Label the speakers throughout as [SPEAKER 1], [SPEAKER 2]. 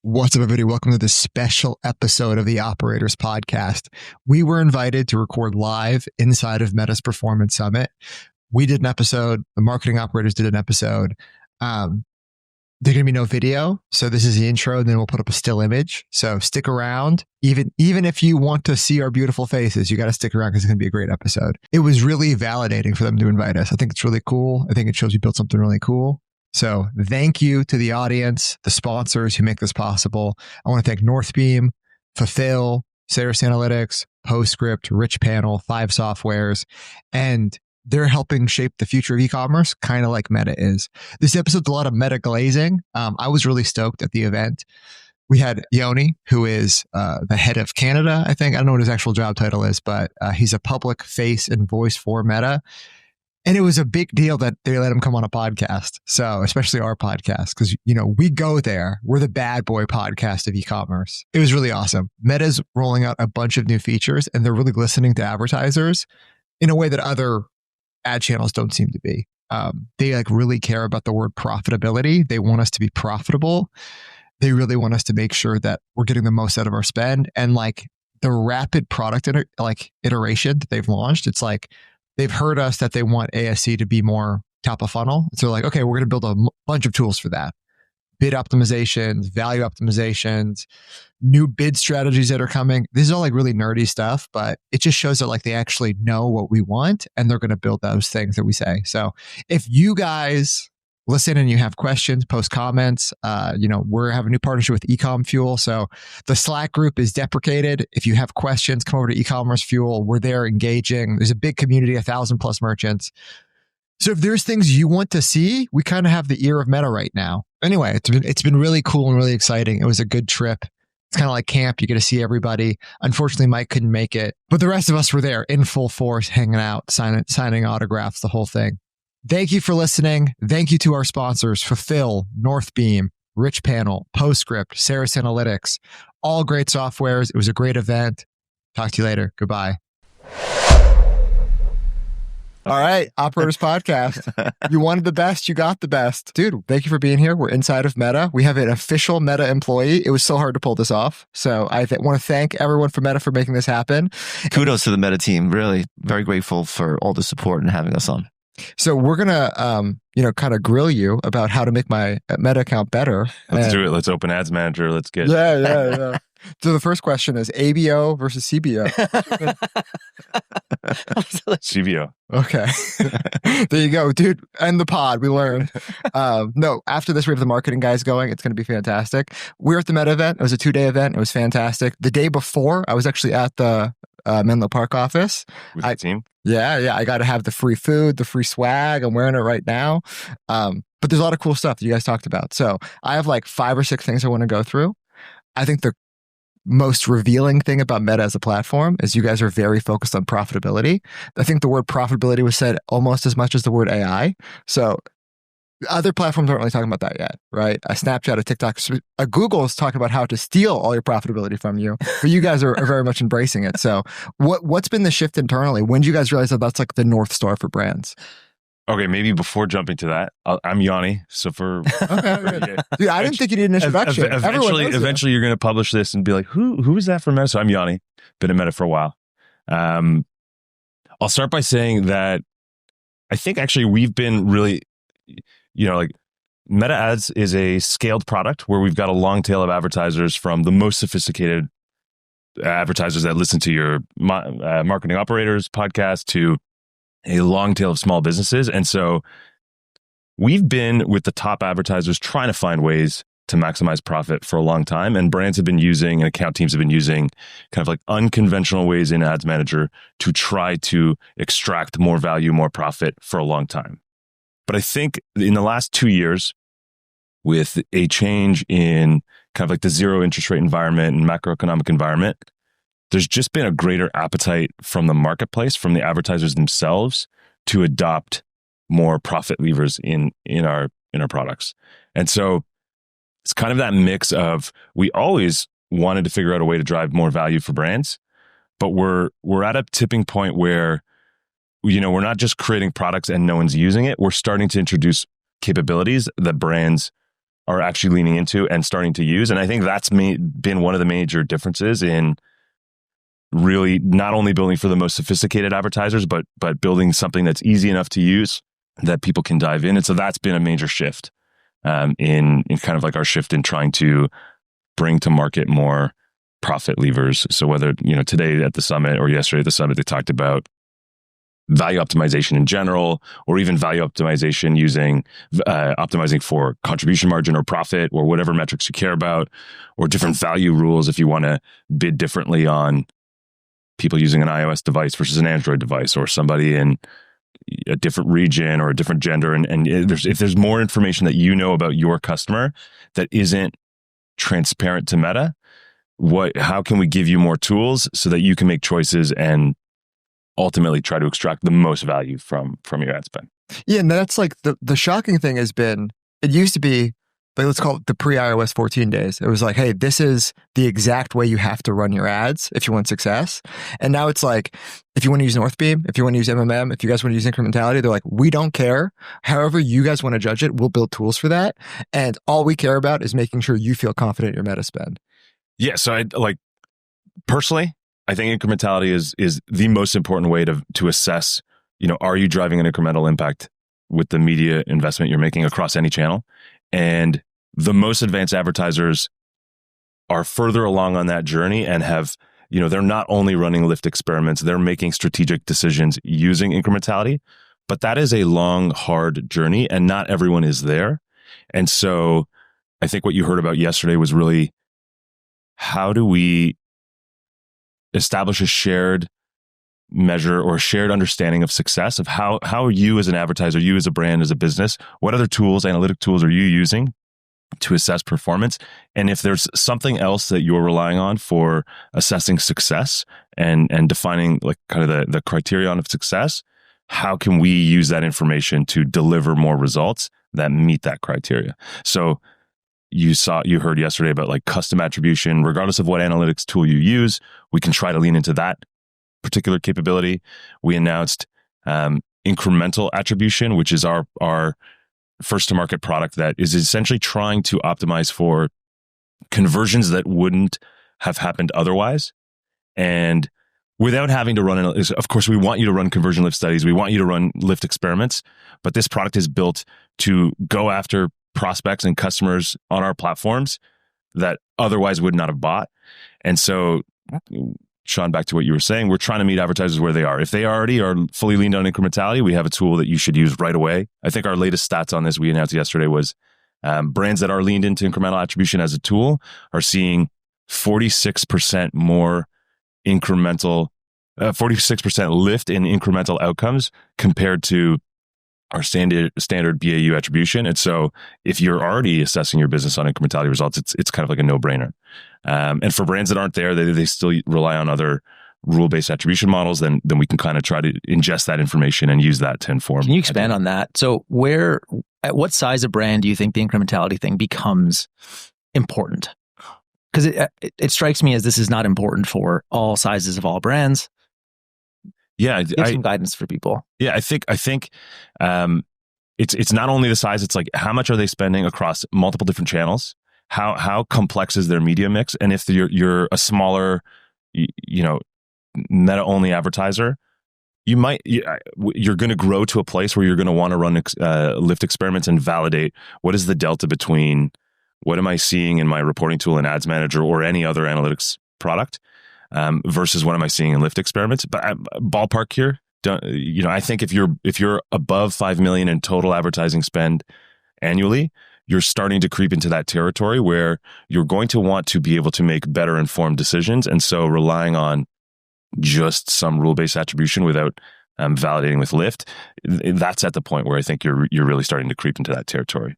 [SPEAKER 1] What's up, everybody? Welcome to this special episode of the Operators Podcast. We were invited to record live inside of Meta's Performance Summit. We did an episode. The marketing operators did an episode. There's going to be no video. So this is the intro, and then we'll put up a still image. So stick around. Even if you want to see our beautiful faces, you got to stick around because it's going to be a great episode. It was really validating for them to invite us. I think it's really cool. I think it shows you built something really cool. So thank you to the audience, the sponsors who make this possible. I want to thank Northbeam, Fulfill, Ceres Analytics, Postscript, Rich Panel, 5 Softwares, and they're helping shape the future of e-commerce, kind of like Meta is. This episode's a lot of meta glazing. I was really stoked at the event. We had Yoni, who is the head of Canada, I think. I don't know what his actual job title is, but he's a public face and voice for Meta. And it was a big deal that they let him come on a podcast. So especially our podcast, because, we go there. We're the bad boy podcast of e-commerce. It was really awesome. Meta's rolling out a bunch of new features, and they're really listening to advertisers in a way that other ad channels don't seem to be. They really care about the word profitability. They want us to be profitable. They really want us to make sure that we're getting the most out of our spend. And the rapid product iteration that they've launched, it's like, they've heard us that they want ASC to be more top of funnel. So they're like, okay, we're going to build a bunch of tools for that. Bid optimizations, value optimizations, new bid strategies that are coming. This is all really nerdy stuff, but it just shows that they actually know what we want and they're going to build those things that we say. So if you guys listen and you have questions, post comments. We're having a new partnership with Ecom Fuel. So the Slack group is deprecated. If you have questions, come over to e-commerce Fuel. We're there engaging. There's a big community, 1,000+ merchants. So if there's things you want to see, we kind of have the ear of Meta right now. Anyway, it's been really cool and really exciting. It was a good trip. It's kind of like camp. You get to see everybody. Unfortunately, Mike couldn't make it, but the rest of us were there in full force, hanging out, signing autographs, the whole thing. Thank you for listening. Thank you to our sponsors, Fulfill, Northbeam, Rich Panel, Postscript, Ceres Analytics, all great softwares. It was a great event. Talk to you later. Goodbye. All right, Operators Podcast. You wanted the best, you got the best. Dude, thank you for being here. We're inside of Meta. We have an official Meta employee. It was so hard to pull this off. So I want to thank everyone from Meta for making this happen.
[SPEAKER 2] Kudos to the Meta team. Really, very grateful for all the support and having us on.
[SPEAKER 1] So we're going to, kind of grill you about how to make my Meta account better.
[SPEAKER 3] Let's do it. Let's open Ads Manager. Let's get
[SPEAKER 1] Yeah. So the first question is ABO versus CBO.
[SPEAKER 3] CBO.
[SPEAKER 1] Okay. There you go, dude. And the pod, we learned. No, after this, we have the marketing guys going. It's going to be fantastic. We were at the Meta event. It was a 2-day event. It was fantastic. The day before, I was actually at the Menlo Park office.
[SPEAKER 3] With the team?
[SPEAKER 1] Yeah. I got to have the free food, the free swag. I'm wearing it right now. But there's a lot of cool stuff that you guys talked about. So I have 5 or 6 things I want to go through. I think the most revealing thing about Meta as a platform is you guys are very focused on profitability. I think the word profitability was said almost as much as the word AI. So other platforms aren't really talking about that yet, right? A Snapchat, a TikTok, a Google is talking about how to steal all your profitability from you, but you guys are very much embracing it. So what's been the shift internally? When did you guys realize that that's the North Star for brands?
[SPEAKER 3] Okay, maybe before jumping to that, I'm Yoni. So
[SPEAKER 1] Okay. Dude, I didn't think you needed an introduction.
[SPEAKER 3] Eventually you're going to publish this and be like, who is that from Meta? So I'm Yoni, been at Meta for a while. I'll start by saying that I think actually we've been really, Meta Ads is a scaled product where we've got a long tail of advertisers, from the most sophisticated advertisers that listen to your marketing operators podcast to a long tail of small businesses. And so we've been with the top advertisers trying to find ways to maximize profit for a long time. And brands have been using, and account teams have been using kind of unconventional ways in Ads Manager to try to extract more value, more profit for a long time. But I think in the last 2 years, with a change in kind of the zero interest rate environment and macroeconomic environment, there's just been a greater appetite from the marketplace, from the advertisers themselves, to adopt more profit levers in our products. And so it's kind of that mix of, we always wanted to figure out a way to drive more value for brands, but we're at a tipping point where, we're not just creating products and no one's using it. We're starting to introduce capabilities that brands are actually leaning into and starting to use. And I think that's been one of the major differences in really not only building for the most sophisticated advertisers, but building something that's easy enough to use that people can dive in. And so that's been a major shift in kind of like our shift in trying to bring to market more profit levers. So whether, today at the summit or yesterday at the summit, they talked about value optimization in general, or even value optimization using optimizing for contribution margin or profit or whatever metrics you care about, or different value rules if you want to bid differently on people using an iOS device versus an Android device, or somebody in a different region or a different gender. And if there's more information that you know about your customer that isn't transparent to Meta, how can we give you more tools so that you can make choices and ultimately try to extract the most value from your ad spend?
[SPEAKER 1] Yeah, and that's like the shocking thing has been, it used to be, like, let's call it the pre-iOS 14 days. It was like, hey, this is the exact way you have to run your ads if you want success. And now it's like, if you want to use Northbeam, if you want to use MMM, if you guys want to use incrementality, they're like, we don't care. However you guys want to judge it, we'll build tools for that. And all we care about is making sure you feel confident in your meta spend.
[SPEAKER 3] Yeah, so personally, I think incrementality is the most important way to assess, are you driving an incremental impact with the media investment you're making across any channel? And the most advanced advertisers are further along on that journey and have, they're not only running lift experiments, they're making strategic decisions using incrementality, but that is a long, hard journey and not everyone is there. And so I think what you heard about yesterday was really, how do we establish a shared measure or a shared understanding of success of how you as an advertiser, you as a brand, as a business, what other tools, analytic tools are you using to assess performance? And if there's something else that you're relying on for assessing success and defining like kind of the criterion of success, how can we use that information to deliver more results that meet that criteria? So you heard yesterday about like custom attribution. Regardless of what analytics tool you use, we can try to lean into that particular capability. We announced incremental attribution, which is our first to market product that is essentially trying to optimize for conversions that wouldn't have happened otherwise. And without having to run, of course, we want you to run conversion lift studies. We want you to run lift experiments, but this product is built to go after prospects and customers on our platforms that otherwise would not have bought. And so, Sean, back to what you were saying, we're trying to meet advertisers where they are. If they already are fully leaned on incrementality, we have a tool that you should use right away. I think our latest stats on this we announced yesterday was brands that are leaned into incremental attribution as a tool are seeing 46% more incremental, 46% lift in incremental outcomes compared to our standard BAU attribution. And so if you're already assessing your business on incrementality results, it's kind of like a no-brainer. And for brands that aren't there, they still rely on other rule-based attribution models, then we can kind of try to ingest that information and use that to inform.
[SPEAKER 4] Can you expand on that? So at what size of brand do you think the incrementality thing becomes important? Because it strikes me as this is not important for all sizes of all brands.
[SPEAKER 3] Yeah,
[SPEAKER 4] Give some guidance for people.
[SPEAKER 3] Yeah, I think it's not only the size. It's like how much are they spending across multiple different channels? How complex is their media mix? And if you're a smaller, meta only advertiser, you're going to grow to a place where you're going to want to run lift experiments and validate what is the delta between what am I seeing in my reporting tool in Ads Manager or any other analytics product. Versus what am I seeing in lift experiments? But ballpark here, I think if you're above 5 million in total advertising spend annually, you're starting to creep into that territory where you're going to want to be able to make better informed decisions. And so relying on just some rule-based attribution without validating with lift, that's at the point where I think you're really starting to creep into that territory.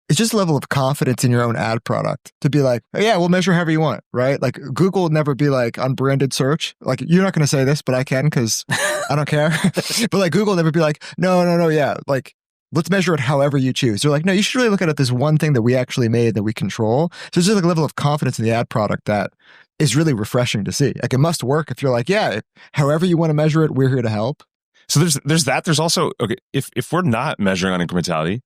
[SPEAKER 1] It's just a level of confidence in your own ad product to be like, oh, yeah, we'll measure however you want, right? Like Google would never be like on branded search. Like, you're not going to say this, but I can because I don't care. But like Google will never be like, no, yeah. Like, let's measure it however you choose. They're like, no, you should really look at it this one thing that we actually made that we control. So there's just like a level of confidence in the ad product that is really refreshing to see. Like, it must work if you're like, yeah, however you want to measure it, we're here to help.
[SPEAKER 3] So there's that. There's also, okay, if we're not measuring on incrementality,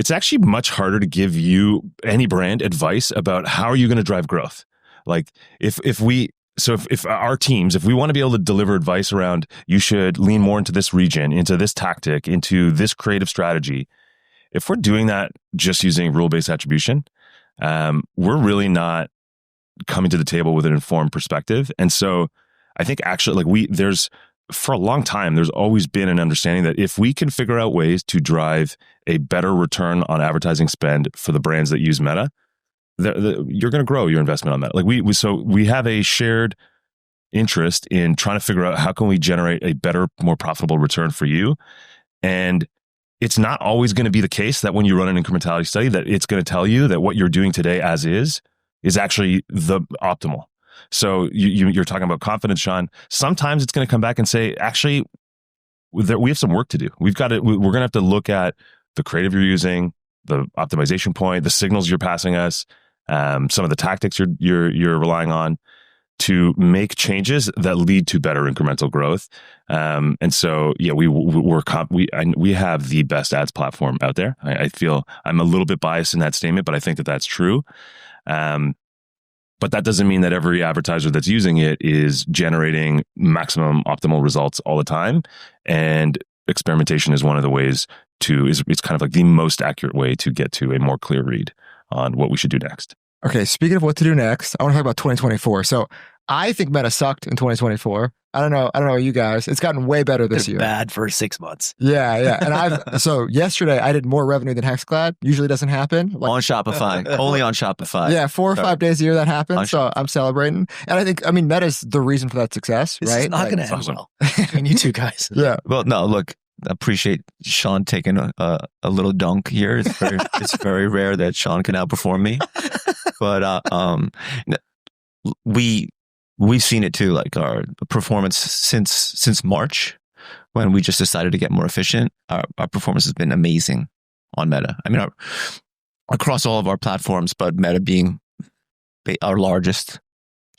[SPEAKER 3] it's actually much harder to give you any brand advice about how are you going to drive growth. Like if our teams, if we want to be able to deliver advice around, you should lean more into this region, into this tactic, into this creative strategy. If we're doing that just using rule-based attribution, we're really not coming to the table with an informed perspective. And so I think actually for a long time, there's always been an understanding that if we can figure out ways to drive a better return on advertising spend for the brands that use Meta, you're going to grow your investment on Meta. Like we have a shared interest in trying to figure out how can we generate a better, more profitable return for you. And it's not always going to be the case that when you run an incrementality study, that it's going to tell you that what you're doing today as is actually the optimal. So you're talking about confidence, Sean. Sometimes it's going to come back and say, actually, we have some work to do. We're going to have to look at the creative you're using, the optimization point, the signals you're passing us, some of the tactics you're relying on to make changes that lead to better incremental growth. And so, yeah, we have the best ads platform out there. I feel I'm a little bit biased in that statement, but I think that that's true. But that doesn't mean that every advertiser that's using it is generating maximum optimal results all the time. And experimentation is one of the ways it's kind of like the most accurate way to get to a more clear read on what we should do next.
[SPEAKER 1] Okay, speaking of what to do next, I want to talk about 2024. So I think Meta sucked in 2024. I don't know you guys. It's gotten way better this year.
[SPEAKER 4] Bad for 6 months.
[SPEAKER 1] Yeah. And so yesterday I did more revenue than Hexclad. Usually doesn't happen.
[SPEAKER 2] On Shopify. Only on Shopify.
[SPEAKER 1] Yeah, 4 or 5 days a year that happens. So I'm celebrating. And I think, Meta's the reason for that success, right?
[SPEAKER 4] It's not going to end well between you two guys.
[SPEAKER 1] Yeah.
[SPEAKER 2] Well, no, look, appreciate Sean taking a little dunk here. It's very rare that Sean can outperform me. But we've seen it too, like our performance since March, when we just decided to get more efficient. Our performance has been amazing on Meta. I mean, across all of our platforms, but Meta being our largest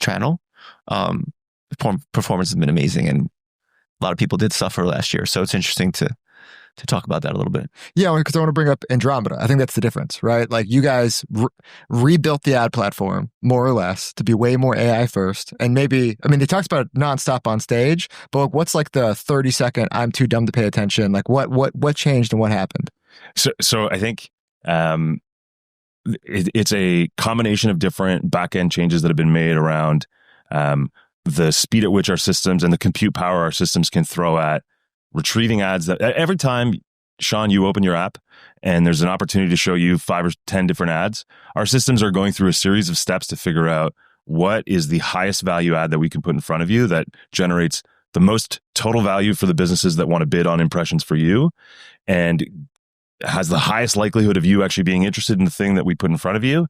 [SPEAKER 2] channel, performance has been amazing, and a lot of people did suffer last year. So it's interesting to talk about that a little bit.
[SPEAKER 1] Yeah, because I want to bring up Andromeda. I think that's the difference, right? Like you guys rebuilt the ad platform more or less to be way more AI first. And maybe, they talked about it nonstop on stage, but what's like the 30-second, I'm too dumb to pay attention? Like what changed and what happened?
[SPEAKER 3] So I think it's a combination of different back-end changes that have been made around the speed at which our systems and the compute power our systems can throw at retrieving ads. That every time, Sean, you open your app and there's an opportunity to show you 5 or 10 different ads, our systems are going through a series of steps to figure out what is the highest value ad that we can put in front of you that generates the most total value for the businesses that want to bid on impressions for you and has the highest likelihood of you actually being interested in the thing that we put in front of you.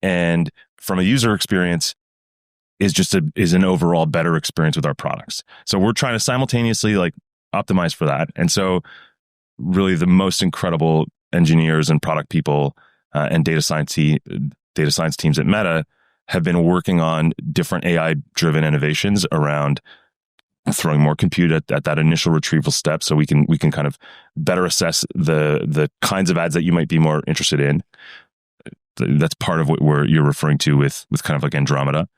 [SPEAKER 3] And from a user experience, is an overall better experience with our products. So we're trying to simultaneously optimize for that. And so really the most incredible engineers and product people and data science teams at Meta have been working on different AI-driven innovations around throwing more compute at that initial retrieval step, so we can kind of better assess the kinds of ads that you might be more interested in. That's part of what you're referring to with kind of like Andromeda.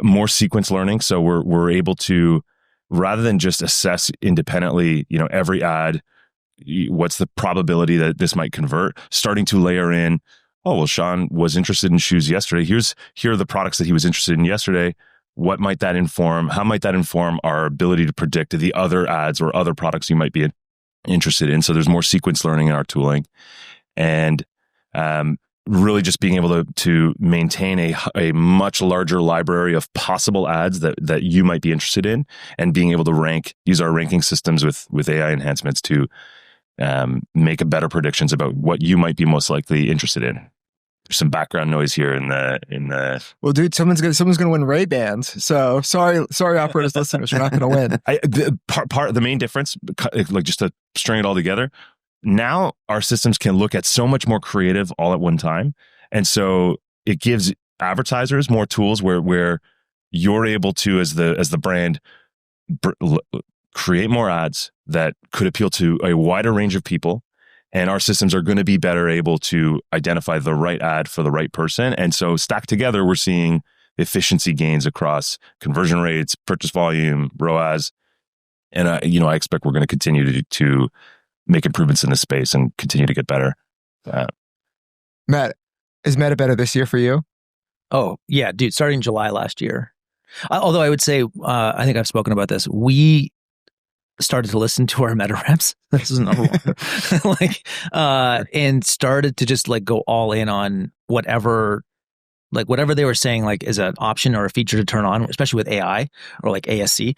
[SPEAKER 3] More sequence learning, so we're able to, rather than just assess independently, every ad, what's the probability that this might convert, starting to layer in, oh, well, Sean was interested in shoes yesterday. Here are the products that he was interested in yesterday. What might that inform? How might that inform our ability to predict the other ads or other products you might be interested in? So there's more sequence learning in our tooling. And really just being able to maintain a much larger library of possible ads that you might be interested in, and being able to use our ranking systems with AI enhancements to make better predictions about what you might be most likely interested in. There's some background noise here in the. Well,
[SPEAKER 1] dude, someone's gonna win Ray-Bans. So sorry, operators, listeners, you're not gonna win.
[SPEAKER 3] The main difference, just to string it all together, now our systems can look at so much more creative all at one time, and so it gives advertisers more tools where you're able to, as the brand, create more ads that could appeal to a wider range of people, And our systems are going to be better able to identify the right ad for the right person. And so stacked together, we're seeing efficiency gains across conversion rates, purchase volume, ROAS. And I expect we're going to continue to make improvements in this space and continue to get better.
[SPEAKER 1] Matt, is Meta better this year for you?
[SPEAKER 4] Oh, yeah, dude, starting July last year. Although I would say, I think I've spoken about this, we started to listen to our meta reps. This is number one. And started to just like go all in on whatever they were saying, like is an option or a feature to turn on, especially with AI or like ASC.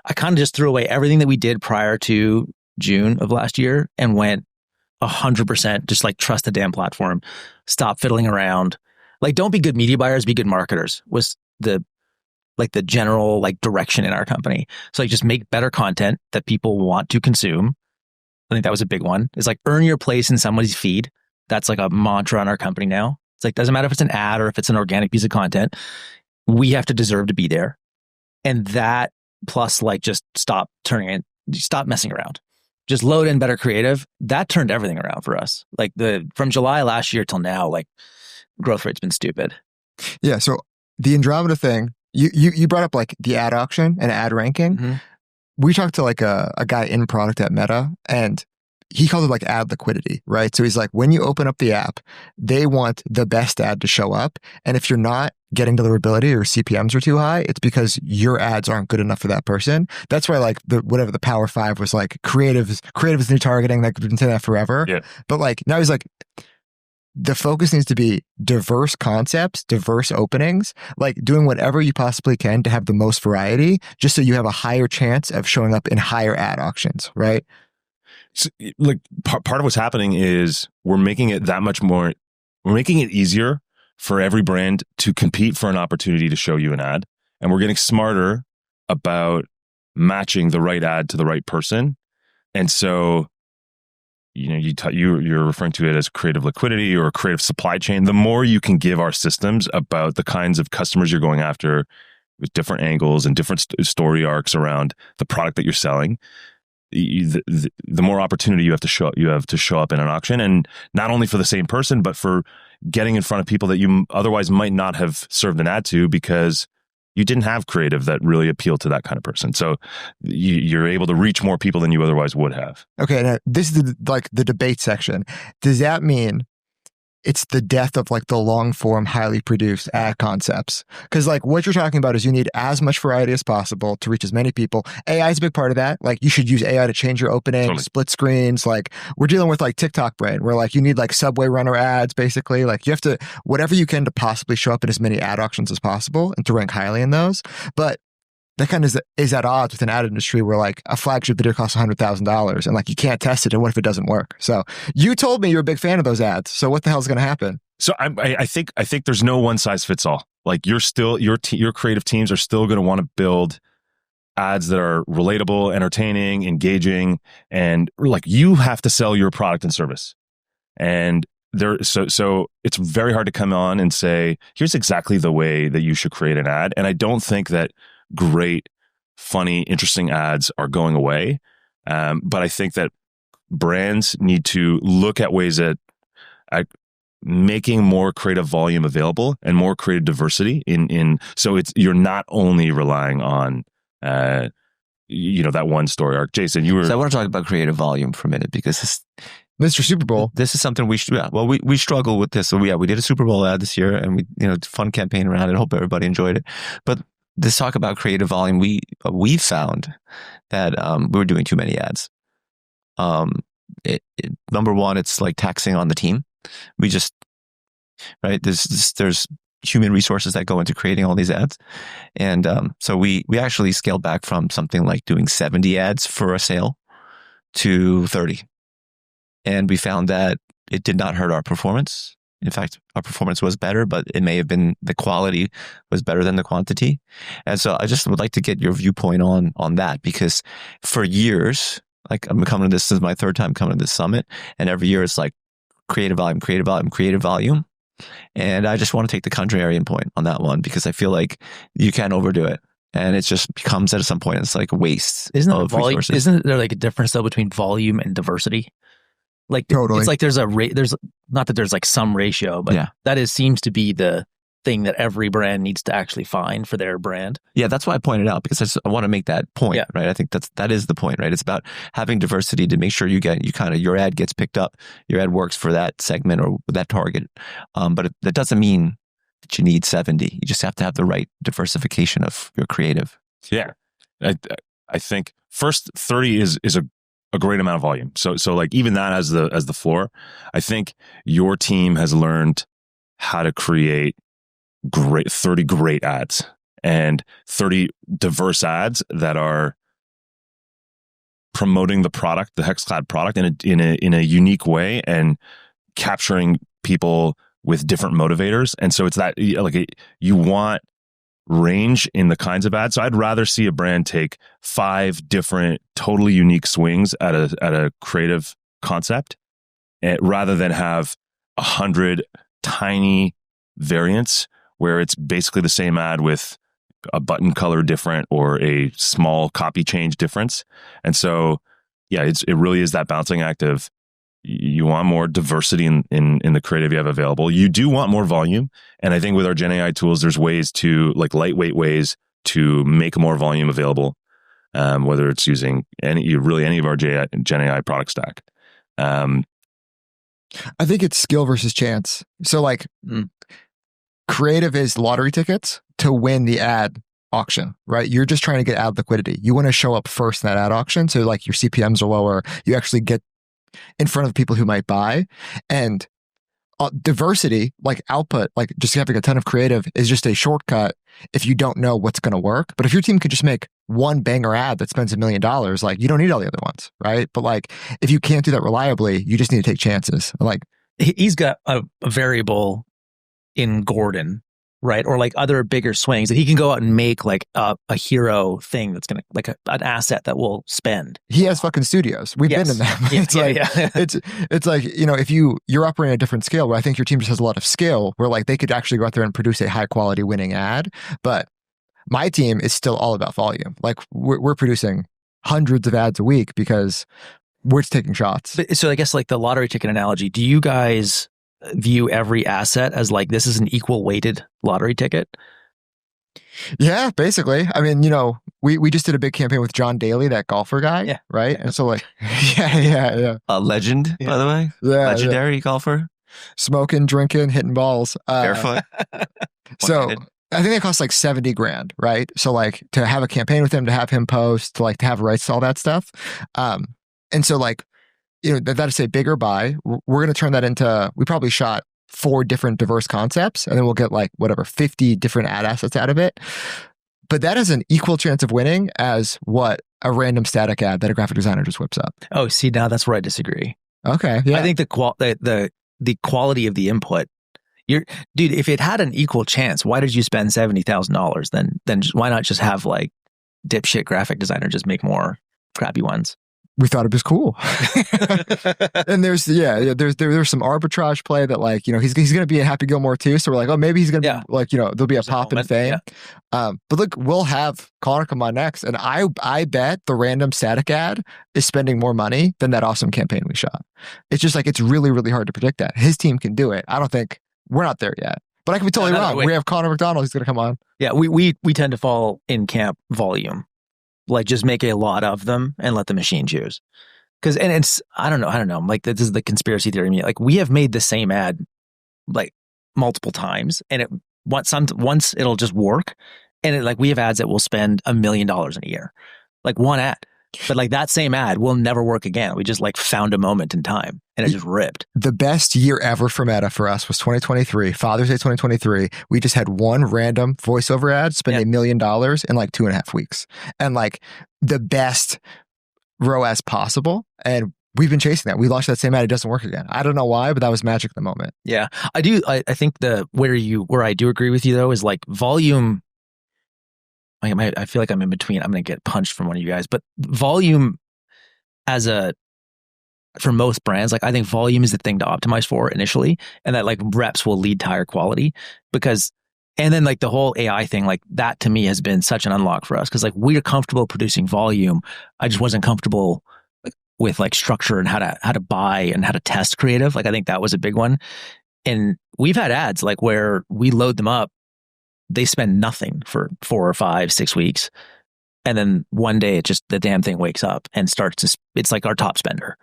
[SPEAKER 4] I kind of just threw away everything that we did prior to June of last year and went 100% just like trust the damn platform. Stop fiddling around. Like, don't be good media buyers, be good marketers was the general like direction in our company. So like just make better content that people want to consume. I think that was a big one. It's like earn your place in somebody's feed. That's like a mantra in our company now. It's like, doesn't matter if it's an ad or if it's an organic piece of content. We have to deserve to be there. And that plus like just stop messing around. Just load in better creative. That turned everything around for us. Like from July last year till now, like growth rate's been stupid.
[SPEAKER 1] Yeah. So the Andromeda thing, you brought up like the ad auction and ad ranking.
[SPEAKER 4] Mm-hmm.
[SPEAKER 1] We talked to like a guy in product at Meta, and he called it like ad liquidity, right? So he's like, when you open up the app, they want the best ad to show up. And if you're not getting deliverability or CPMs are too high, it's because your ads aren't good enough for that person. That's why like the Power 5 was like creative is new targeting. Like we've been saying that forever.
[SPEAKER 3] Yeah.
[SPEAKER 1] But like now he's like, the focus needs to be diverse concepts, diverse openings, like doing whatever you possibly can to have the most variety, just so you have a higher chance of showing up in higher ad auctions, right?
[SPEAKER 3] So, like part of what's happening is we're making it easier for every brand to compete for an opportunity to show you an ad. And we're getting smarter about matching the right ad to the right person. And so, you're referring to it as creative liquidity or creative supply chain. The more you can give our systems about the kinds of customers you're going after with different angles and different story arcs around the product that you're selling, the more opportunity you have to show up in an auction, and not only for the same person, but for getting in front of people that you otherwise might not have served an ad to because you didn't have creative that really appealed to that kind of person. So you're able to reach more people than you otherwise would have.
[SPEAKER 1] Okay, now this is the debate section. Does that mean it's the death of like the long form, highly produced ad concepts? Because like what you're talking about is you need as much variety as possible to reach as many people. AI is a big part of that. Like you should use AI to change your opening, totally. Split screens. Like we're dealing with like TikTok brain where like you need like Subway runner ads, basically. Like you have to, whatever you can to possibly show up in as many ad auctions as possible and to rank highly in those. But that kind of is at odds with an ad industry where like a flagship video costs $100,000 and like you can't test it. And what if it doesn't work? So you told me you're a big fan of those ads. So what the hell is going to happen?
[SPEAKER 3] So I think there's no one size fits all. Like your creative teams are still going to want to build ads that are relatable, entertaining, engaging, and like you have to sell your product and service. And so it's very hard to come on and say, here's exactly the way that you should create an ad. And I don't think that great, funny, interesting ads are going away. But I think that brands need to look at ways at making more creative volume available and more creative diversity so you're not only relying on that one story arc. Jason,
[SPEAKER 2] So I want to talk about creative volume for a minute because
[SPEAKER 1] Mr. Super Bowl.
[SPEAKER 2] This is something we struggle with this. So we did a Super Bowl ad this year and it's a fun campaign around it. I hope everybody enjoyed it. But this talk about creative volume, we found that we were doing too many ads. Number one, it's like taxing on the team. We just, right, there's human resources that go into creating all these ads. And so we actually scaled back from something like doing 70 ads for a sale to 30. And we found that it did not hurt our performance. In fact, our performance was better, but it may have been the quality was better than the quantity. And so I just would like to get your viewpoint on that, because for years, like I'm coming to this is my third time coming to this summit, and every year it's like creative volume, creative volume, creative volume. And I just want to take the contrarian point on that one, because I feel like you can't overdo it. And it just becomes at some point, it's like a waste of resources.
[SPEAKER 4] Isn't there like a difference though between volume and diversity? Like
[SPEAKER 1] Totally.
[SPEAKER 4] it's like there's there's not that there's like some ratio, but that seems to be the thing that every brand needs to actually find for their brand.
[SPEAKER 2] Yeah, that's why I pointed out, because I want to make that point, right? I think that is the point, right? It's about having diversity to make sure your ad gets picked up, your ad works for that segment or that target. But that doesn't mean that you need 70. You just have to have the right diversification of your creative.
[SPEAKER 3] Yeah. I think first 30 is a great amount of volume. So like even that as the floor, I think your team has learned how to create 30 great ads and 30 diverse ads that are promoting the product, the HexClad product in a unique way and capturing people with different motivators. And so it's that you want range in the kinds of ads. So I'd rather see a brand take 5 different totally unique swings at a creative concept rather than have 100 tiny variants where it's basically the same ad with a button color different or a small copy change difference. And so, it really is that balancing act of you want more diversity in the creative you have available. You do want more volume. And I think with our Gen AI tools, there's ways to lightweight ways to make more volume available, whether it's using any of our Gen AI product stack.
[SPEAKER 1] I think it's skill versus chance. So creative is lottery tickets to win the ad auction, right? You're just trying to get ad liquidity. You want to show up first in that ad auction. So your CPMs are lower. You actually get in front of people who might buy. And diversity, output, just having a ton of creative is just a shortcut if you don't know what's going to work. But if your team could just make one banger ad that spends $1 million, you don't need all the other ones, right? But if you can't do that reliably, you just need to take chances.
[SPEAKER 4] He's got a variable in Gordon, right? Or other bigger swings that he can go out and make a hero thing that's going to an asset that will spend.
[SPEAKER 1] He has fucking studios. We've been in them. It's if you're operating at a different scale where I think your team just has a lot of skill where they could actually go out there and produce a high quality winning ad. But my team is still all about volume. We're producing hundreds of ads a week because we're just taking shots.
[SPEAKER 4] So I guess the lottery ticket analogy, do you guys view every asset as this is an equal weighted lottery ticket?
[SPEAKER 1] Yeah, basically. I mean, we just did a big campaign with John Daly, that golfer guy, right? And so yeah.
[SPEAKER 2] A legend, by the way.
[SPEAKER 1] Yeah,
[SPEAKER 2] legendary golfer.
[SPEAKER 1] Smoking, drinking, hitting balls.
[SPEAKER 2] Barefoot.
[SPEAKER 1] So I think it costs $70,000, right? So to have a campaign with him, to have him post, to have rights to all that stuff. And so that is a bigger buy. We're going to turn that into, we probably shot 4 different diverse concepts, and then we'll get 50 different ad assets out of it. But that has an equal chance of winning as what a random static ad that a graphic designer just whips up.
[SPEAKER 4] Oh, see, now that's where I disagree.
[SPEAKER 1] Okay. Yeah.
[SPEAKER 4] I think the quality of the input, dude, if it had an equal chance, why did you spend $70,000? Then why not just have dipshit graphic designer just make more crappy ones?
[SPEAKER 1] We thought it was cool. And there's some arbitrage play that he's going to be a Happy Gilmore too. So we're maybe he's going to be there'll be a pop in fame. Yeah. But look, we'll have Connor come on next. And I bet the random static ad is spending more money than that awesome campaign we shot. It's just it's really, really hard to predict that. His team can do it. I don't think we're not there yet, but I could be totally wrong. We have Connor McDonald. He's going to come on.
[SPEAKER 4] Yeah. We tend to fall in camp volume. Just make a lot of them and let the machine choose. And it's, I don't know. This is the conspiracy theory. We have made the same ad multiple times, and once it'll just work. And we have ads that will spend $1 million in a year, one ad. But that same ad will never work again. We just found a moment in time and it just ripped.
[SPEAKER 1] The best year ever for Meta for us was 2023, Father's Day 2023. We just had one random voiceover ad spend $1 million in 2.5 weeks. And the best ROAS possible. And we've been chasing that. We launched that same ad. It doesn't work again. I don't know why, but that was magic at the moment.
[SPEAKER 4] Yeah, I do. I think where I do agree with you though is volume. I feel like I'm in between. I'm going to get punched from one of you guys, but volume for most brands, I think volume is the thing to optimize for initially, and that reps will lead to higher quality and then the whole AI thing, that to me has been such an unlock for us because we're comfortable producing volume. I just wasn't comfortable with like structure and how to buy and how to test creative. Like I think that was a big one. And we've had ads like where we load them up, they spend nothing for 4 or 5, 6 weeks. And then one day it just, the damn thing wakes up and starts to, it's like our top spender.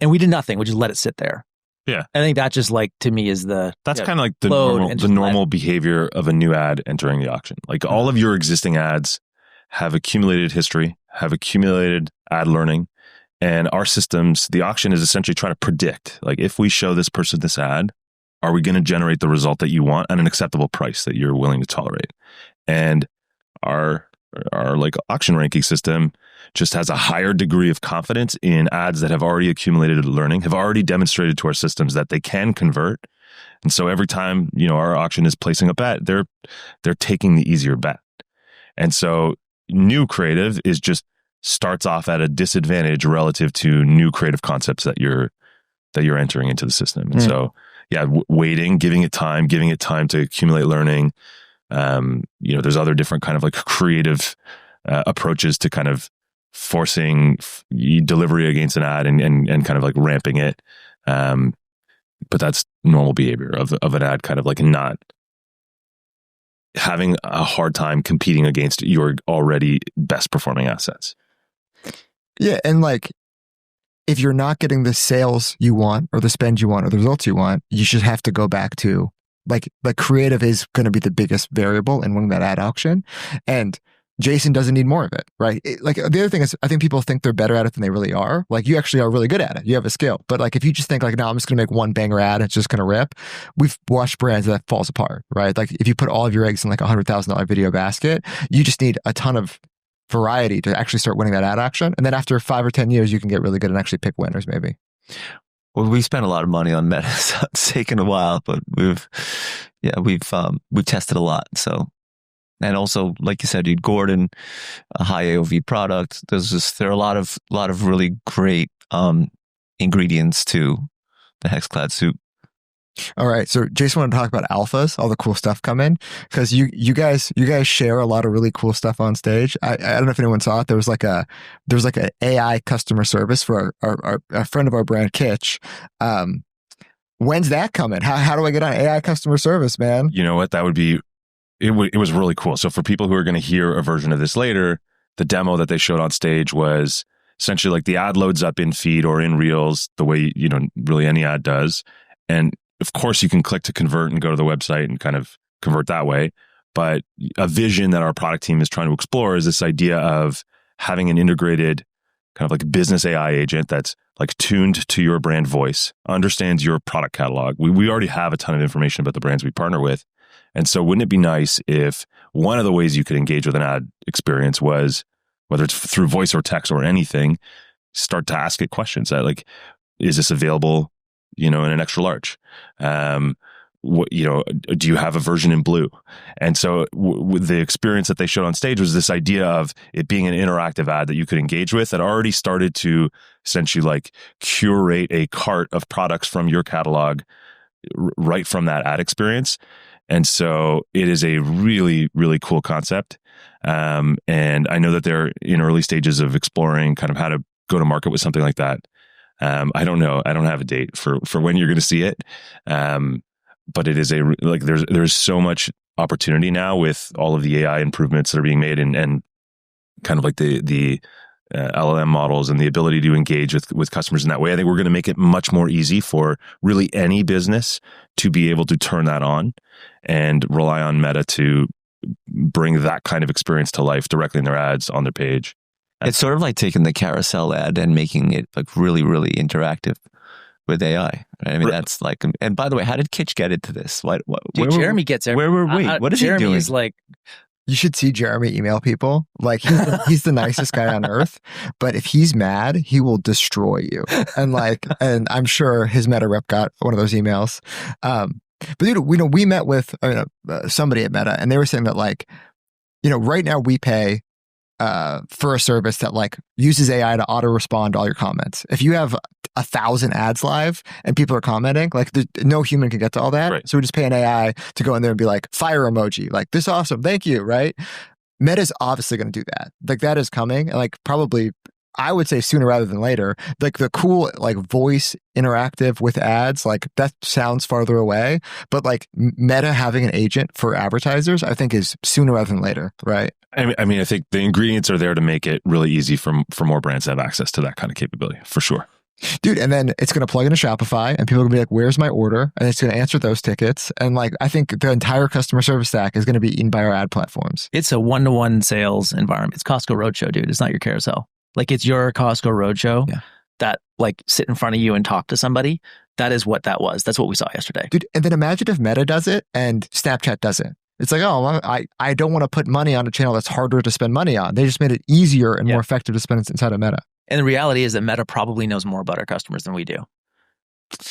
[SPEAKER 4] And we did nothing. We just let it sit there.
[SPEAKER 3] Yeah.
[SPEAKER 4] I think that just like, to me is
[SPEAKER 3] that's kind of like the normal behavior of a new ad entering the auction. Like all of your existing ads have accumulated history, have accumulated ad learning. And our systems, the auction is essentially trying to predict, like if we show this person this ad, are we going to generate the result that you want at an acceptable price that you're willing to tolerate? And our like auction ranking system just has a higher degree of confidence in ads that have already accumulated learning, have already demonstrated to our systems that they can convert. And so every time, our auction is placing a bet, they're taking the easier bet. And so new creative is just starts off at a disadvantage relative to new creative concepts that you're entering into the system. And so, waiting, giving it time to accumulate learning. There's other different kind of like creative approaches to kind of forcing delivery against an ad and kind of like ramping it. But that's normal behavior of an ad, kind of like not having a hard time competing against your already best performing assets.
[SPEAKER 1] Yeah. And like, if you're not getting the sales you want or the spend you want or the results you want, you should have to go back to like creative is going to be the biggest variable in winning that ad auction. And Jason doesn't need more of it, right? Like the other thing is, I think people think they're better at it than they really are. Like you actually are really good at it. You have a skill. But like if you just think like, no, I'm just going to make one banger ad, it's just going to rip. We've watched brands that falls apart, right? Like if you put all of your eggs in like $100,000 video basket, you just need a ton of variety to actually start winning that ad auction. And then after 5 or 10 years, you can get really good and actually pick winners maybe.
[SPEAKER 2] Well, we spent a lot of money on Meta, so it's taken a while, but we've tested a lot. So, and also, like you said, Gordon, a high AOV product. There are a lot of really great ingredients to the Hexclad soup.
[SPEAKER 1] All right. So Jason wanted to talk about alphas, all the cool stuff coming, because you guys share a lot of really cool stuff on stage. I don't know if anyone saw it. There was like an AI customer service for a friend of our brand, Kitch. When's that coming? How do I get on AI customer service, man?
[SPEAKER 3] You know what? That would be, it was really cool. So for people who are going to hear a version of this later, the demo that they showed on stage was essentially like the ad loads up in feed or in Reels the way, really any ad does. And of course, you can click to convert and go to the website and kind of convert that way. But a vision that our product team is trying to explore is this idea of having an integrated kind of like business AI agent that's like tuned to your brand voice, understands your product catalog. We already have a ton of information about the brands we partner with. And so wouldn't it be nice if one of the ways you could engage with an ad experience was, whether it's through voice or text or anything, start to ask it questions that like, is this available in an extra large? Do you have a version in blue? And so the experience that they showed on stage was this idea of it being an interactive ad that you could engage with that already started to essentially like curate a cart of products from your catalog right from that ad experience. And so it is a really, really cool concept. And I know that they're in early stages of exploring kind of how to go to market with something like that. I don't know. I don't have a date for when you're going to see it. But it is there's so much opportunity now with all of the AI improvements that are being made and kind of like the LLM models and the ability to engage with customers in that way. I think we're going to make it much more easy for really any business to be able to turn that on and rely on Meta to bring that kind of experience to life directly in their ads on their page.
[SPEAKER 2] It's sort of like taking the carousel ad and making it like really, really interactive with AI. Right? I mean, that's like, and by the way, how did Kitch get into this?
[SPEAKER 4] Dude, Jeremy gets everything.
[SPEAKER 2] Where were we? What is
[SPEAKER 4] Jeremy
[SPEAKER 2] he doing?
[SPEAKER 4] is like,
[SPEAKER 1] you should see Jeremy email people. Like he's the nicest guy on earth, but if he's mad, he will destroy you. And I'm sure his Meta rep got one of those emails. But we met with somebody at Meta, and they were saying that right now we pay for a service that uses AI to auto respond to all your comments. If you have 1,000 ads live and people are commenting, no human can get to all that.
[SPEAKER 3] Right.
[SPEAKER 1] So we just pay an AI to go in there and be like, fire emoji, this awesome, thank you, right? Meta's obviously going to do that. That is coming. And probably, I would say sooner rather than later. Like the cool, like voice interactive with ads, like that sounds farther away, but like Meta having an agent for advertisers, I think is sooner rather than later, right?
[SPEAKER 3] I mean, I think the ingredients are there to make it really easy for more brands to have access to that kind of capability, for sure.
[SPEAKER 1] Dude, and then it's going to plug into Shopify and people are going to be like, where's my order? And it's going to answer those tickets. And like, I think the entire customer service stack is going to be eaten by our ad platforms.
[SPEAKER 4] It's a one-to-one sales environment. It's Costco Roadshow, dude. It's not your carousel. Like it's your Costco Roadshow that like sit in front of you and talk to somebody. That is what that was. That's what we saw yesterday.
[SPEAKER 1] Dude, and then imagine if Meta does it and Snapchat doesn't. It's like, oh, I don't want to put money on a channel that's harder to spend money on. They just made it easier and more effective to spend inside of Meta.
[SPEAKER 4] And the reality is that Meta probably knows more about our customers than we do.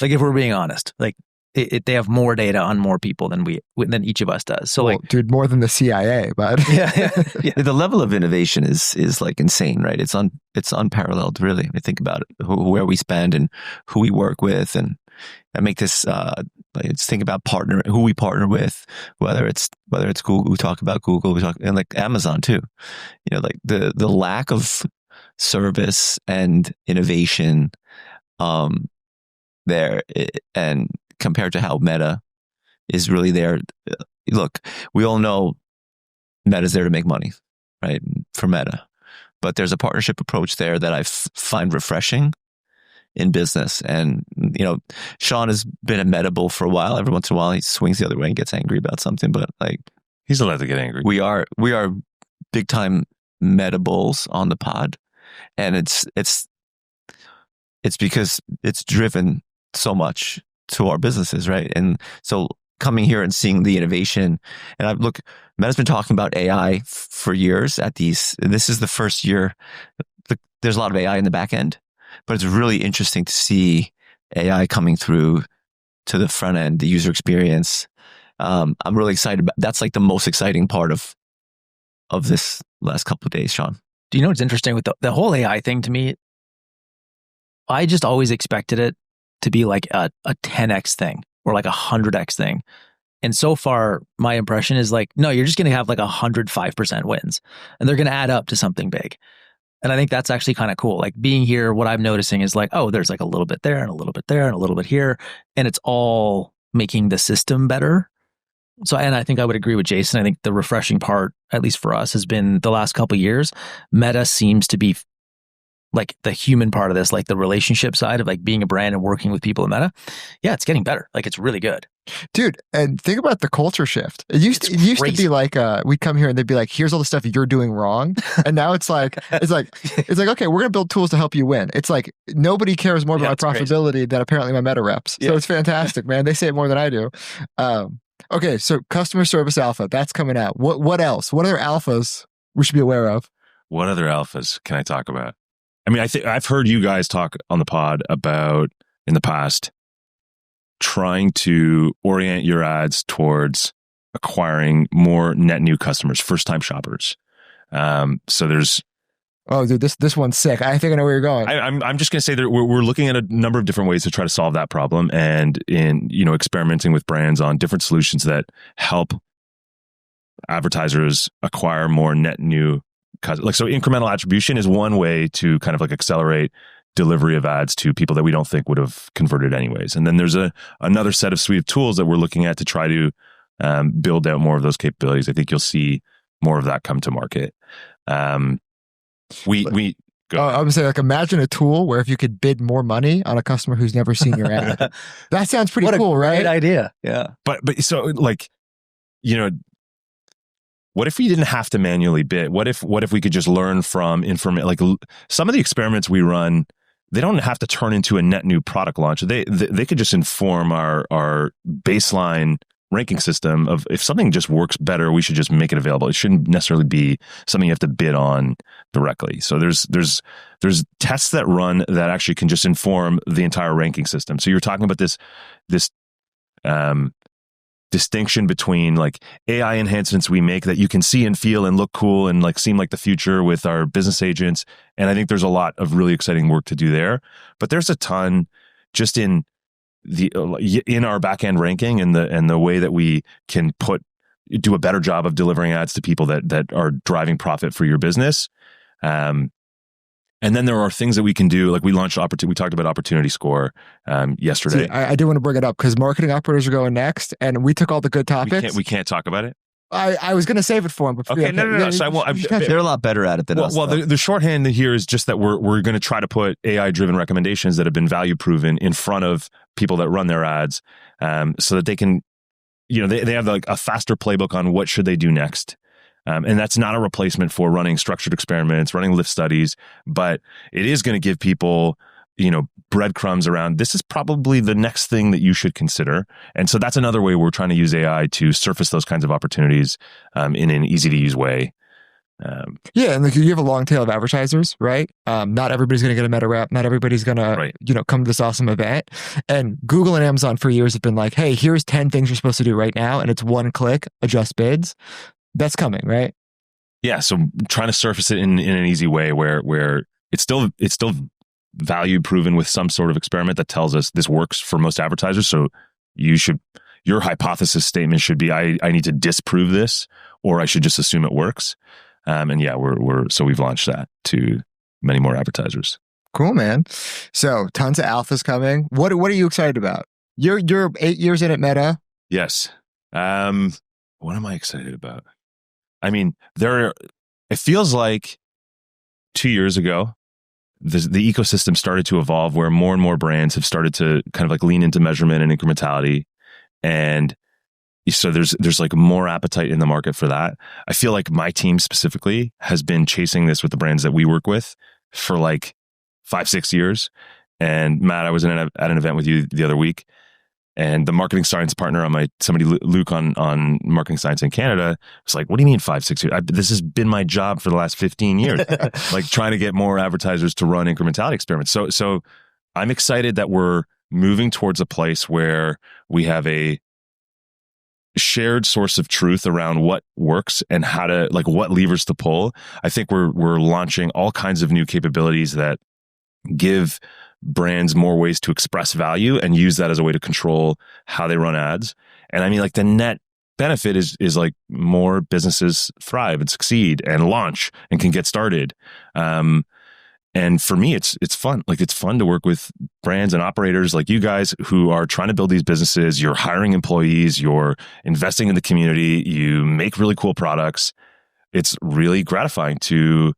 [SPEAKER 4] Like if we're being honest, like they have more data on more people than each of us does. So like,
[SPEAKER 1] dude, more than the CIA, but
[SPEAKER 2] the level of innovation is like insane, right? It's unparalleled, really. When you think about it, where we spend and who we work with, and I make this. Let's think about who we partner with, whether it's Google. We talk about Google. And like Amazon too. You know, like the lack of service and innovation there, and compared to how Meta is really there. Look, we all know Meta's there to make money, right? For Meta, but there's a partnership approach there that I find refreshing in business. And you know, Sean has been a Meta bull for a while. Every once in a while, he swings the other way and gets angry about something. But like,
[SPEAKER 3] he's allowed to get angry.
[SPEAKER 2] We are big time Meta bulls on the pod. And it's because it's driven so much to our businesses, right? And so coming here and seeing the innovation, and Meta's been talking about AI for years and this is the first year. There's a lot of AI in the back end, but it's really interesting to see AI coming through to the front end, the user experience. I'm really excited about that's like the most exciting part of this last couple of days, Sean.
[SPEAKER 4] Do you know what's interesting with the whole AI thing to me? I just always expected it to be like a 10x thing or like a 100x thing. And so far, my impression is like, no, you're just going to have like 105% wins and they're going to add up to something big. And I think that's actually kind of cool. Like being here, what I'm noticing is like, oh, there's like a little bit there and a little bit there and a little bit here. And it's all making the system better. So, and I think I would agree with Jason. I think the refreshing part, at least for us, has been the last couple of years. Meta seems to be like the human part of this, like the relationship side of like being a brand and working with people at Meta. Yeah, it's getting better. Like it's really good.
[SPEAKER 1] Dude, and think about the culture shift. It used to be like we'd come here and they'd be like, here's all the stuff you're doing wrong. And now it's like, okay, we're gonna build tools to help you win. It's like nobody cares more about my profitability than apparently my Meta reps. So it's fantastic, man. They say it more than I do. Okay, so customer service alpha, that's coming out. What else? What other alphas we should be aware of?
[SPEAKER 3] What other alphas can I talk about? I mean, I think I've heard you guys talk on the pod about in the past trying to orient your ads towards acquiring more net new customers, first-time shoppers. So there's...
[SPEAKER 1] Oh, dude, this one's sick. I think I know where you're going.
[SPEAKER 3] I'm just going to say that we're looking at a number of different ways to try to solve that problem, and in experimenting with brands on different solutions that help advertisers acquire more net new customers. Like, so incremental attribution is one way to kind of like accelerate delivery of ads to people that we don't think would have converted anyways. And then there's another set of suite of tools that we're looking at to try to build out more of those capabilities. I think you'll see more of that come to market. I would say, like, imagine a tool where if you could bid more money on a customer who's never seen your ad. That sounds pretty cool, right?
[SPEAKER 4] Great idea. Yeah.
[SPEAKER 3] But so, like, what if we didn't have to manually bid? What if we could just learn from like some of the experiments we run? They don't have to turn into a net new product launch. They could just inform our baseline ranking system of if something just works better, we should just make it available. It shouldn't necessarily be something you have to bid on directly. So there's tests that run that actually can just inform the entire ranking system. So you're talking about this distinction between like AI enhancements we make that you can see and feel and look cool and like seem like the future with our business agents. And I think there's a lot of really exciting work to do there, but there's a ton just in our back-end ranking and the way that we can do a better job of delivering ads to people that are driving profit for your business. And then there are things that we can do, like we launched we talked about Opportunity Score yesterday.
[SPEAKER 1] See, I do want to bring it up because marketing operators are going next, and we took all the good topics.
[SPEAKER 3] We can't talk about it.
[SPEAKER 1] I was going to save it for him. But
[SPEAKER 3] Okay, no. So
[SPEAKER 2] they're a lot better at it than us.
[SPEAKER 3] Well, the shorthand here is just that we're going to try to put AI-driven recommendations that have been value proven in front of people that run their ads, so that they can, they have like a faster playbook on what should they do next. And that's not a replacement for running structured experiments, running lift studies, but it is going to give people, breadcrumbs around this is probably the next thing that you should consider. And so that's another way we're trying to use AI to surface those kinds of opportunities in an easy to use way.
[SPEAKER 1] Yeah, and you have a long tail of advertisers, right? Not everybody's going to get a meta rep. Not everybody's going to, come to this awesome event. And Google and Amazon for years have been like, hey, here's 10 things you're supposed to do right now. And it's one click, adjust bids. That's coming, right?
[SPEAKER 3] Yeah. So trying to surface it in an easy way where it's still value proven with some sort of experiment that tells us this works for most advertisers. So your hypothesis statement should be, I need to disprove this, or I should just assume it works. And yeah, so we've launched that to many more advertisers.
[SPEAKER 1] Cool, man. So tons of alphas coming. What are you excited about? You're 8 years in at Meta.
[SPEAKER 3] Yes. What am I excited about? I mean, it feels like 2 years ago, the ecosystem started to evolve where more and more brands have started to kind of like lean into measurement and incrementality. And so there's like more appetite in the market for that. I feel like my team specifically has been chasing this with the brands that we work with for like 5-6 years. And Matt, I was at an event with you the other week, and the marketing science partner on Luke on marketing science in Canada was like, what do you mean 5-6 years? This has been my job for the last 15 years, like trying to get more advertisers to run incrementality experiments. So I'm excited that we're moving towards a place where we have a shared source of truth around what works and how to, like, what levers to pull. I think we're launching all kinds of new capabilities that give brands more ways to express value and use that as a way to control how they run ads. And I mean, like, the net benefit is like more businesses thrive and succeed and launch and can get started. And for me, it's fun. Like, it's fun to work with brands and operators like you guys who are trying to build these businesses. You're hiring employees, you're investing in the community, you make really cool products. It's really gratifying to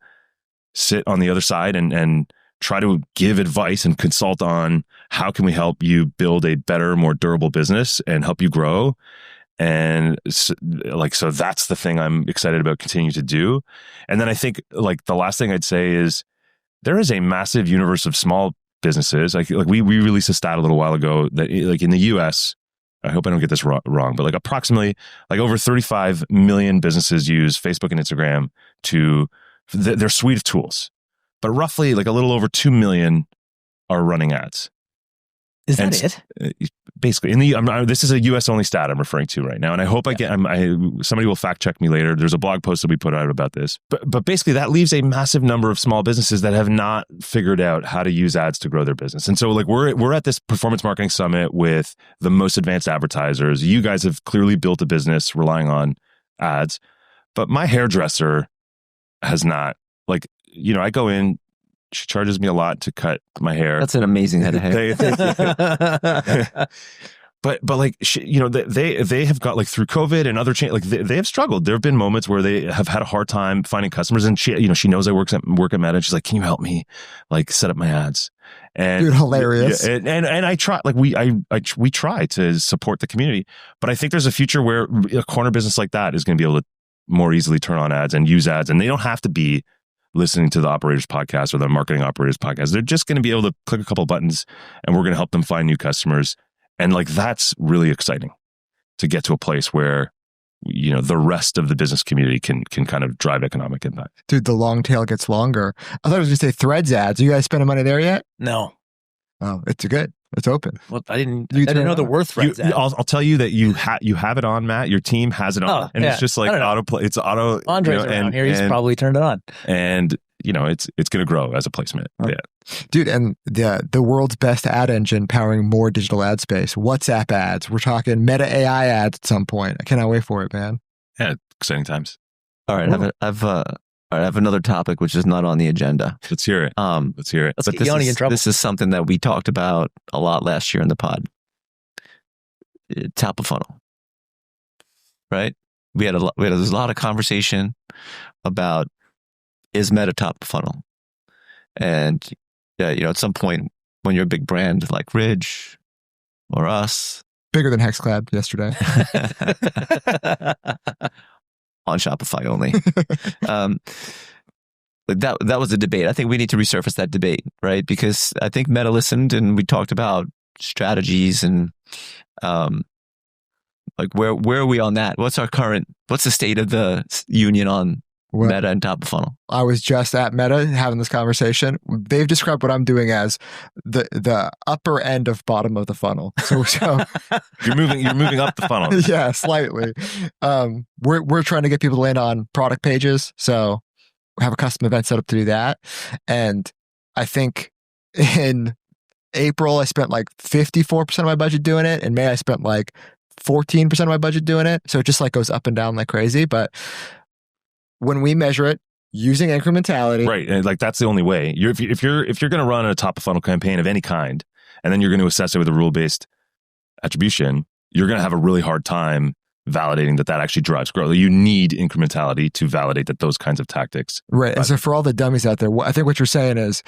[SPEAKER 3] sit on the other side and try to give advice and consult on how can we help you build a better, more durable business and help you grow. And so that's the thing I'm excited about continuing to do. And then I think, like, the last thing I'd say is there is a massive universe of small businesses. Like we released a stat a little while ago that, like, in the US, I hope I don't get this wrong, but like approximately like over 35 million businesses use Facebook and Instagram to their suite of tools. But roughly like a little over 2 million are running ads.
[SPEAKER 4] Is that it?
[SPEAKER 3] Basically, this is a US only stat I'm referring to right now, and I hope somebody will fact check me later. There's a blog post that we put out about this, but basically that leaves a massive number of small businesses that have not figured out how to use ads to grow their business. And so, like, we're at this performance marketing summit with the most advanced advertisers. You guys have clearly built a business relying on ads, but my hairdresser has not. Like, I go in. She charges me a lot to cut my hair.
[SPEAKER 2] That's an amazing head of hair.
[SPEAKER 3] But like, they have got, like, through COVID and other change, like they have struggled. There have been moments where they have had a hard time finding customers, and she knows I work at Meta, and she's like, "Can you help me, like, set up my ads?" And
[SPEAKER 1] dude, hilarious.
[SPEAKER 3] Yeah, and I try, like, we try to support the community, but I think there's a future where a corner business like that is going to be able to more easily turn on ads and use ads, and they don't have to be listening to the Operators Podcast or the Marketing Operators Podcast. They're just going to be able to click a couple buttons, and we're going to help them find new customers. And, like, that's really exciting to get to a place where, the rest of the business community can kind of drive economic impact.
[SPEAKER 1] Dude, the long tail gets longer. I thought I was going to say Threads ads. Are you guys spending money there yet?
[SPEAKER 4] No.
[SPEAKER 1] Oh, it's good. It's open.
[SPEAKER 4] Well, I didn't know there were Threads ads.
[SPEAKER 3] I'll tell you that you have it on, Matt. Your team has it on, and it's just like autoplay. It's auto.
[SPEAKER 4] Andre's around here. He's probably turned it on,
[SPEAKER 3] and it's going to grow as a placement. Yeah,
[SPEAKER 1] dude. And the world's best ad engine powering more digital ad space. WhatsApp ads. We're talking Meta AI ads at some point. I cannot wait for it, man.
[SPEAKER 3] Yeah, exciting times.
[SPEAKER 2] All right, I've All right, I have another topic which is not on the agenda.
[SPEAKER 3] Let's hear it. Let's hear it.
[SPEAKER 4] Let's get Yoni in trouble.
[SPEAKER 2] This is something that we talked about a lot last year in the pod. Top of funnel, right? There was a lot of conversation about, is Meta top of funnel? And at some point when you're a big brand like Ridge or us,
[SPEAKER 1] Bigger than HexClad yesterday.
[SPEAKER 2] on Shopify only. That was a debate. I think we need to resurface that debate, right? Because I think Meta listened and we talked about strategies and where are we on that? What's the state of the union on Meta and top of funnel?
[SPEAKER 1] I was just at Meta having this conversation. They've described what I'm doing as the upper end of bottom of the funnel. So
[SPEAKER 3] you're moving up the funnel.
[SPEAKER 1] Yeah, slightly. We're trying to get people to land on product pages. So we have a custom event set up to do that. And I think in April, I spent like 54% of my budget doing it. In May, I spent like 14% of my budget doing it. So it just like goes up and down like crazy. But when we measure it using incrementality,
[SPEAKER 3] right? And like that's the only way. If you're going to run a top of funnel campaign of any kind, and then you're going to assess it with a rule-based attribution, you're going to have a really hard time validating that actually drives growth. You need incrementality to validate that those kinds of tactics.
[SPEAKER 1] Right. And so for all the dummies out there, I think what you're saying is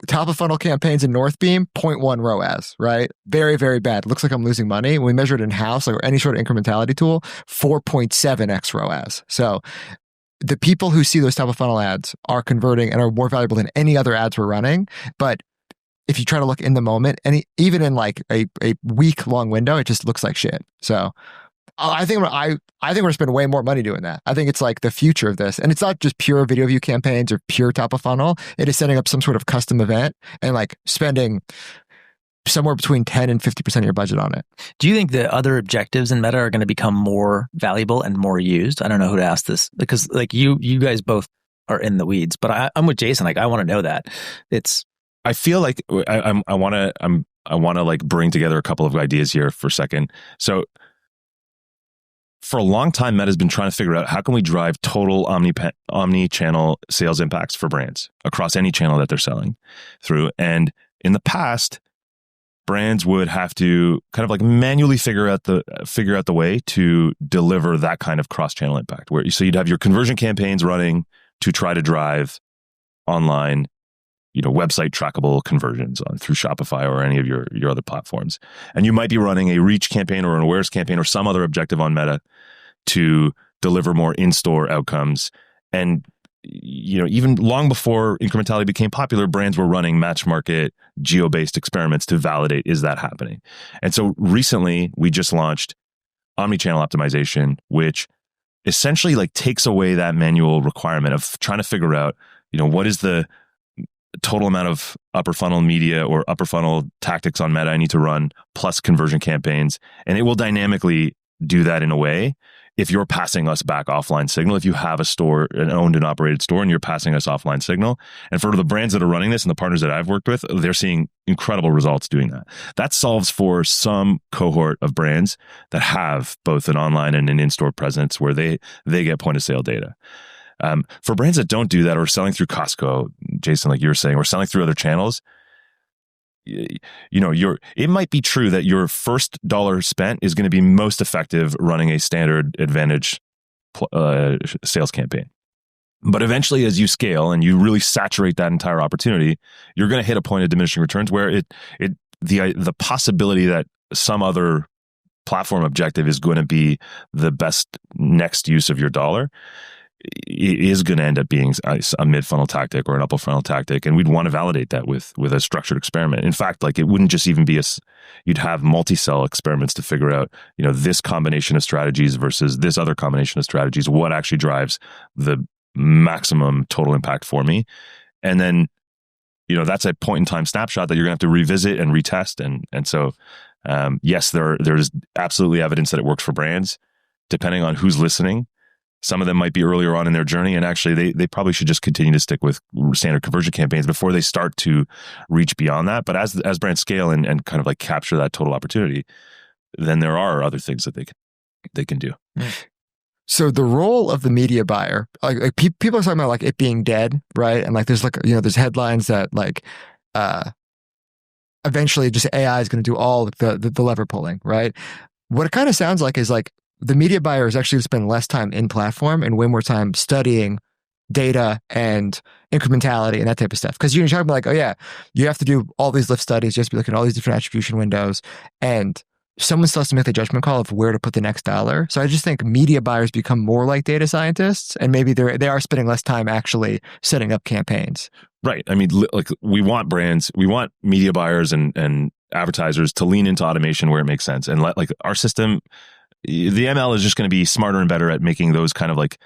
[SPEAKER 1] top of funnel campaigns in Northbeam, 0.1 ROAS, right? Very, very bad. Looks like I'm losing money. When we measure it in house or any sort of incrementality tool, 4.7x ROAS. So the people who see those top of funnel ads are converting and are more valuable than any other ads we're running. But if you try to look in the moment, even in like a week long window, it just looks like shit. So I think we're going to spend way more money doing that. I think it's like the future of this. And it's not just pure video view campaigns or pure top of funnel. It is setting up some sort of custom event and like spending somewhere between 10 and 50% of your budget on it.
[SPEAKER 4] Do you think the other objectives in Meta are going to become more valuable and more used? I don't know who to ask this because like you guys both are in the weeds, but I'm with Jason. Like I want to know that
[SPEAKER 3] I feel like I want to like bring together a couple of ideas here for a second. So for a long time, Meta's been trying to figure out how can we drive total omni-channel sales impacts for brands across any channel that they're selling through. And in the past, brands would have to kind of like manually figure out the way to deliver that kind of cross-channel impact. So you'd have your conversion campaigns running to try to drive online, website trackable conversions through Shopify or any of your other platforms. And you might be running a reach campaign or an awareness campaign or some other objective on Meta to deliver more in-store outcomes. And even long before incrementality became popular, brands were running match market, geo-based experiments to validate, is that happening? And so recently, we just launched omnichannel optimization, which essentially like takes away that manual requirement of trying to figure out, what is the total amount of upper funnel media or upper funnel tactics on Meta I need to run plus conversion campaigns. And it will dynamically do that in a way. If you're passing us back offline signal, if you have a store, an owned and operated store, and you're passing us offline signal, and for the brands that are running this and the partners that I've worked with, they're seeing incredible results doing that. That solves for some cohort of brands that have both an online and an in-store presence where they get point of sale data. For brands that don't do that or selling through Costco, Jason, like you were saying, or selling through other channels, it might be true that your first dollar spent is going to be most effective running a standard advantage sales campaign. But eventually, as you scale and you really saturate that entire opportunity, you're going to hit a point of diminishing returns where the possibility that some other platform objective is going to be the best next use of your dollar is going to end up being a mid-funnel tactic or an upper funnel tactic. And we'd want to validate that with a structured experiment. In fact, like it wouldn't just even be you'd have multi-cell experiments to figure out, this combination of strategies versus this other combination of strategies, what actually drives the maximum total impact for me. And then, that's a point in time snapshot that you're going to have to revisit and retest. And so, yes, there's absolutely evidence that it works for brands, depending on who's listening. Some of them might be earlier on in their journey, and actually they probably should just continue to stick with standard conversion campaigns before they start to reach beyond that. But as brands scale and kind of like capture that total opportunity, then there are other things that they can do.
[SPEAKER 1] So the role of the media buyer, like people are talking about like it being dead, right? And like there's like, there's headlines that like eventually just AI is going to do all the lever pulling, right? What it kind of sounds like is like the media buyer is actually going to spend less time in platform and way more time studying data and incrementality and that type of stuff. Because you're talking about like, oh yeah, you have to do all these lift studies, you have to be looking at all these different attribution windows, and someone still has to make the judgment call of where to put the next dollar. So I just think media buyers become more like data scientists, and maybe they are spending less time actually setting up campaigns.
[SPEAKER 3] Right. I mean, like we want brands, we want media buyers and advertisers to lean into automation where it makes sense. And like our system, the ML is just going to be smarter and better at making those kind of like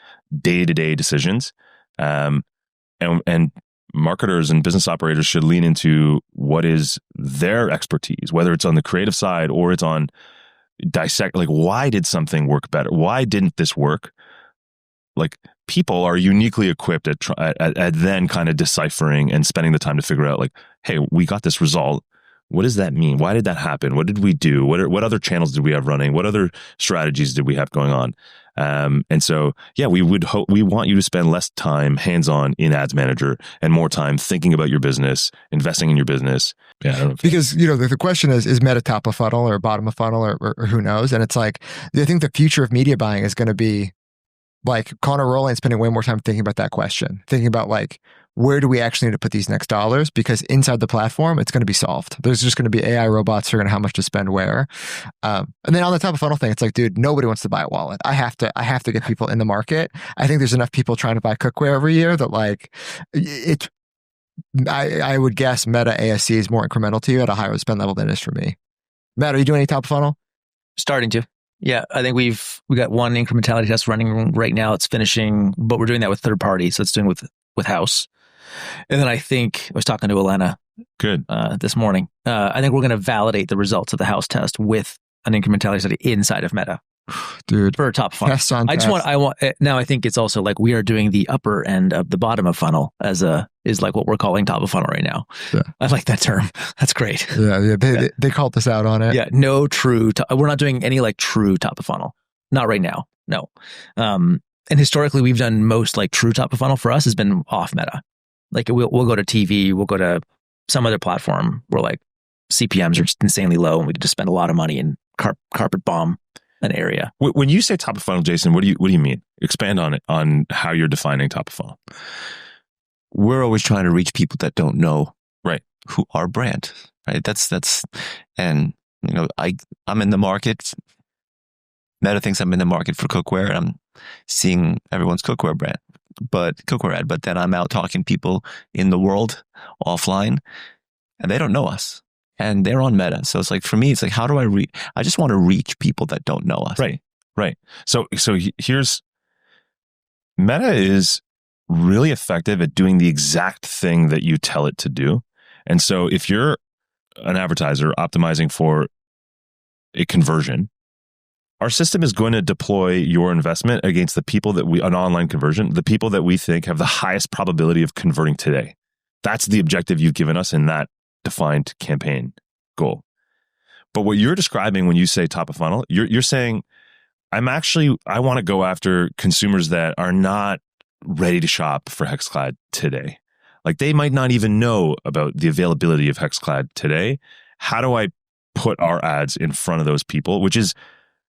[SPEAKER 3] day-to-day decisions. And marketers and business operators should lean into what is their expertise, whether it's on the creative side or it's on dissect, like why did something work better? Why didn't this work? Like people are uniquely equipped at then kind of deciphering and spending the time to figure out like, hey, we got this result. What does that mean? Why did that happen? What did we do? What other channels did we have running? What other strategies did we have going on? And so, yeah, we want you to spend less time hands-on in Ads Manager and more time thinking about your business, investing in your business. Yeah, I don't know
[SPEAKER 1] because the question is Meta top of funnel or bottom of funnel or who knows? And it's like I think the future of media buying is going to be like Connor Rowland spending way more time thinking about that question, thinking about like, where do we actually need to put these next dollars? Because inside the platform, it's going to be solved. There's just going to be AI robots figuring out how much to spend where. And then on the top of funnel thing, it's like, dude, nobody wants to buy a wallet. I have to get people in the market. I think there's enough people trying to buy cookware every year that like I would guess Meta ASC is more incremental to you at a higher spend level than it is for me. Matt, are you doing any top of funnel?
[SPEAKER 4] Starting to. Yeah, I think we got one incrementality test running right now. It's finishing, but we're doing that with third party. So it's doing with House. And then I think I was talking to Elena this morning. I think we're going to validate the results of the House test with an incrementality study inside of Meta.
[SPEAKER 1] Dude,
[SPEAKER 4] for a top funnel. Now I think it's also like we are doing the upper end of the bottom of funnel is like what we're calling top of funnel right now. Yeah. I like that term. That's great.
[SPEAKER 1] Yeah. They called us out on it.
[SPEAKER 4] Yeah. No true. We're not doing any like true top of funnel. Not right now. No. And historically we've done most like true top of funnel for us has been off Meta. Like we'll go to TV, we'll go to some other platform where like CPMs are just insanely low and we just spend a lot of money and carpet bomb an area.
[SPEAKER 3] When you say top of funnel, Jason, what do you mean? Expand on it, on how you're defining top of funnel.
[SPEAKER 2] We're always trying to reach people that don't know
[SPEAKER 3] right
[SPEAKER 2] who our brand, right? That's and I'm in the market. Meta thinks I'm in the market for cookware, and I'm seeing everyone's cookware ad. But then I'm out talking to people in the world offline, and they don't know us, and they're on Meta. So it's like for me, it's like how do I reach? I just want to reach people that don't know us.
[SPEAKER 3] Right. So here's Meta is really effective at doing the exact thing that you tell it to do. And so if you're an advertiser optimizing for a conversion, our system is going to deploy your investment against the people that an online conversion, the people that we think have the highest probability of converting today. That's the objective you've given us in that defined campaign goal. But what you're describing when you say top of funnel, you're saying, I want to go after consumers that are not ready to shop for Hexclad today. Like they might not even know about the availability of Hexclad today. How do I put our ads in front of those people? Which is,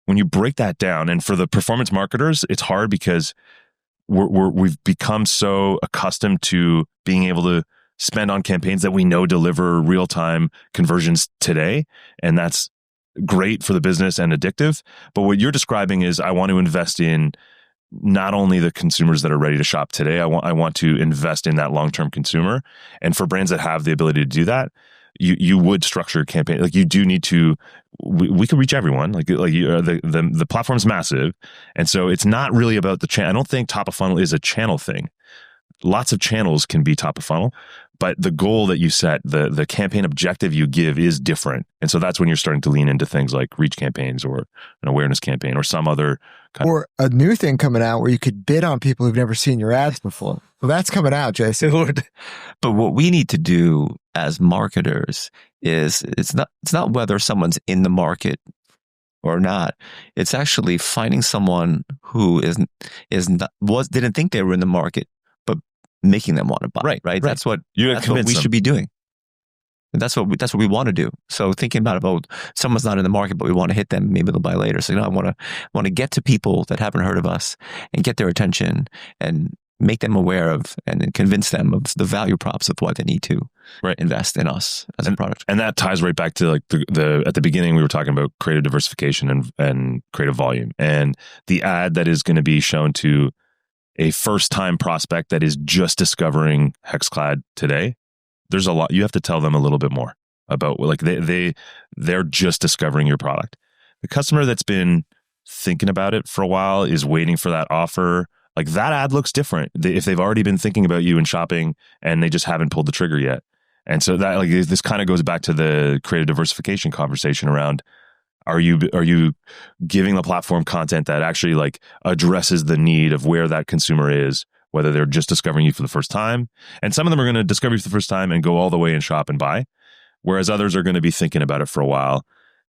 [SPEAKER 3] when you break that down, and for the performance marketers, it's hard because we've become so accustomed to being able to spend on campaigns that we know deliver real-time conversions today. And that's great for the business and addictive. But what you're describing is I want to invest in not only the consumers that are ready to shop today, I want to invest in that long-term consumer. And for brands that have the ability to do that, you would structure a campaign. Like you do need to, we could reach everyone. The platform's massive. And so it's not really about the channel. I don't think top of funnel is a channel thing. Lots of channels can be top of funnel, but the goal that you set, the campaign objective you give is different. And so that's when you're starting to lean into things like reach campaigns or an awareness campaign or some other
[SPEAKER 1] or a new thing coming out where you could bid on people who've never seen your ads before. Well, that's coming out, Jason.
[SPEAKER 2] But what we need to do as marketers is it's not whether someone's in the market or not. It's actually finding someone who didn't think they were in the market, but making them want to buy. Right. That's what we should be doing. And that's what we want to do. So thinking about someone's not in the market, but we want to hit them. Maybe they'll buy later. So I want to get to people that haven't heard of us and get their attention and make them aware of and then convince them of the value props of why they need to invest in us as a product.
[SPEAKER 3] And that ties right back to like the at the beginning we were talking about creative diversification and creative volume, and the ad that is going to be shown to a first time prospect that is just discovering Hexclad today. There's a lot you have to tell them a little bit more about, like they're just discovering your product. The customer that's been thinking about it for a while is waiting for that offer. Like that ad looks different if they've already been thinking about you and shopping and they just haven't pulled the trigger yet. And so that like this kind of goes back to the creative diversification conversation around are you giving the platform content that actually like addresses the need of where that consumer is, whether they're just discovering you for the first time. And some of them are going to discover you for the first time and go all the way and shop and buy, whereas others are going to be thinking about it for a while.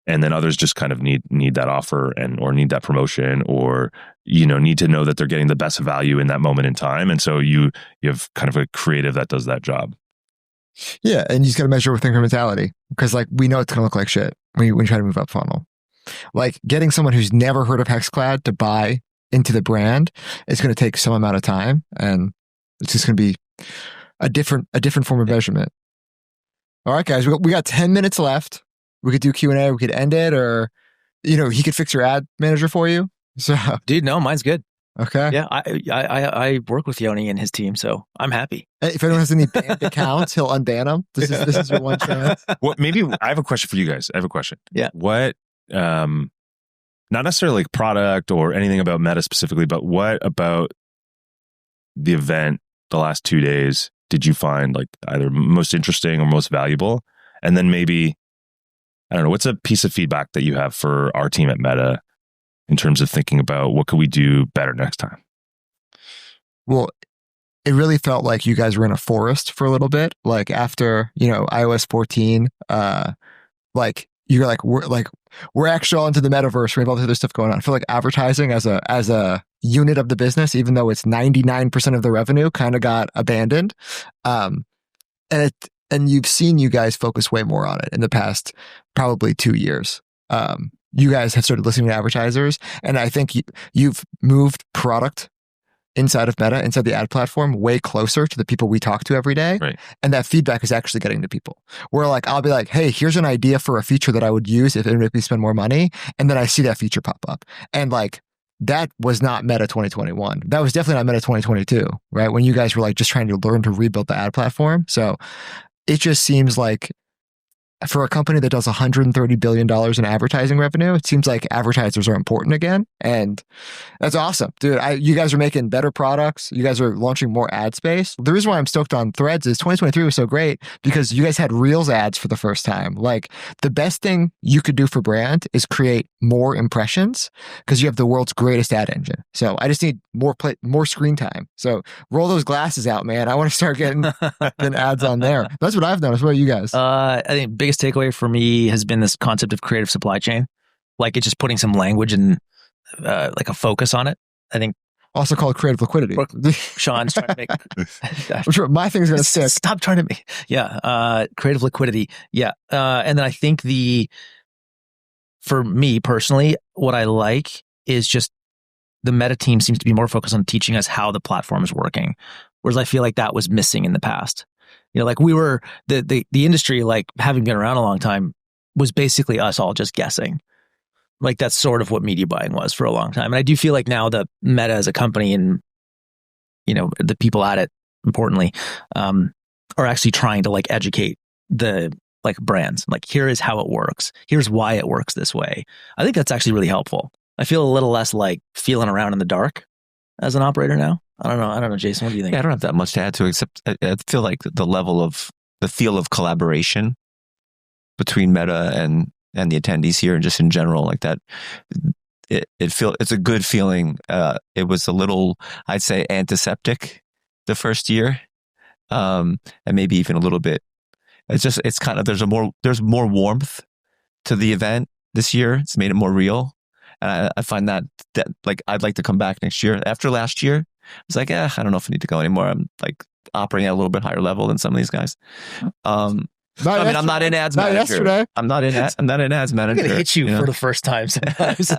[SPEAKER 3] And then others just kind of need that offer or need that promotion or, need to know that they're getting the best value in that moment in time. And so you have kind of a creative that does that job.
[SPEAKER 1] Yeah. And you just got to measure with incrementality because like we know it's going to look like shit when you try to move up funnel. Like getting someone who's never heard of Hexclad to buy into the brand, it's going to take some amount of time and it's just going to be a different form of measurement. All right, guys, we got 10 minutes left. We could do Q&A. We could end it or, he could fix your ad manager for you. So,
[SPEAKER 4] dude, no, mine's good.
[SPEAKER 1] Okay.
[SPEAKER 4] Yeah. I work with Yoni and his team, so I'm happy.
[SPEAKER 1] If anyone has any banned accounts, he'll unban them. This is your one chance.
[SPEAKER 3] Maybe I have a question for you guys. I have a question.
[SPEAKER 4] Yeah.
[SPEAKER 3] What, not necessarily like product or anything about Meta specifically, but what about the event the last 2 days did you find like either most interesting or most valuable? And then maybe, I don't know, what's a piece of feedback that you have for our team at Meta in terms of thinking about what could we do better next time?
[SPEAKER 1] Well, it really felt like you guys were in a forest for a little bit. Like after, iOS 14, we're actually all into the metaverse. We have all this other stuff going on. I feel like advertising as a unit of the business, even though it's 99% of the revenue, kind of got abandoned. And you've seen you guys focus way more on it in the past probably 2 years. You guys have started listening to advertisers, and I think you've moved product inside of Meta, inside the ad platform, way closer to the people we talk to every day.
[SPEAKER 3] Right.
[SPEAKER 1] And that feedback is actually getting to people. Where like, I'll be like, hey, here's an idea for a feature that I would use if it would make me spend more money. And then I see that feature pop up. And like, that was not Meta 2021. That was definitely not Meta 2022, right? When you guys were like just trying to learn to rebuild the ad platform. So it just seems like for a company that does $130 billion in advertising revenue, it seems like advertisers are important again. And that's awesome. Dude, you guys are making better products. You guys are launching more ad space. The reason why I'm stoked on Threads is 2023 was so great because you guys had Reels ads for the first time. Like the best thing you could do for brand is create more impressions because you have the world's greatest ad engine. So I just need more screen time. So roll those glasses out, man. I want to start getting ads on there. That's what I've noticed. What about you guys?
[SPEAKER 4] I think biggest takeaway for me has been this concept of creative supply chain. Like it's just putting some language and like a focus on it. I think
[SPEAKER 1] also called creative liquidity.
[SPEAKER 4] Sean's trying to make
[SPEAKER 1] my thing's going to stick.
[SPEAKER 4] Stop trying to make creative liquidity. Yeah. And then I think for me personally, what I like is just the Meta team seems to be more focused on teaching us how the platform is working. Whereas I feel like that was missing in the past. Like we were the industry, like having been around a long time, was basically us all just guessing. Like that's sort of what media buying was for a long time. And I do feel like now the Meta as a company and, the people at it, importantly, are actually trying to like educate the like brands. Like here is how it works. Here's why it works this way. I think that's actually really helpful. I feel a little less like feeling around in the dark as an operator now. I don't know, Jason, what do you think?
[SPEAKER 2] Yeah, I don't have that much to add to it, except I feel like the feel of collaboration between Meta and the attendees here and just in general, like that, it's a good feeling. It was a little, I'd say, antiseptic the first year, and maybe even a little bit. It's kind of there's more warmth to the event this year. It's made it more real. And I find that like I'd like to come back next year. After last year, I was like, I don't know if I need to go anymore. I'm like operating at a little bit higher level than some of these guys. I'm not in ads manager.
[SPEAKER 1] Yesterday.
[SPEAKER 2] I'm not in ads manager.
[SPEAKER 4] I'm gonna hit you for the first time sometimes.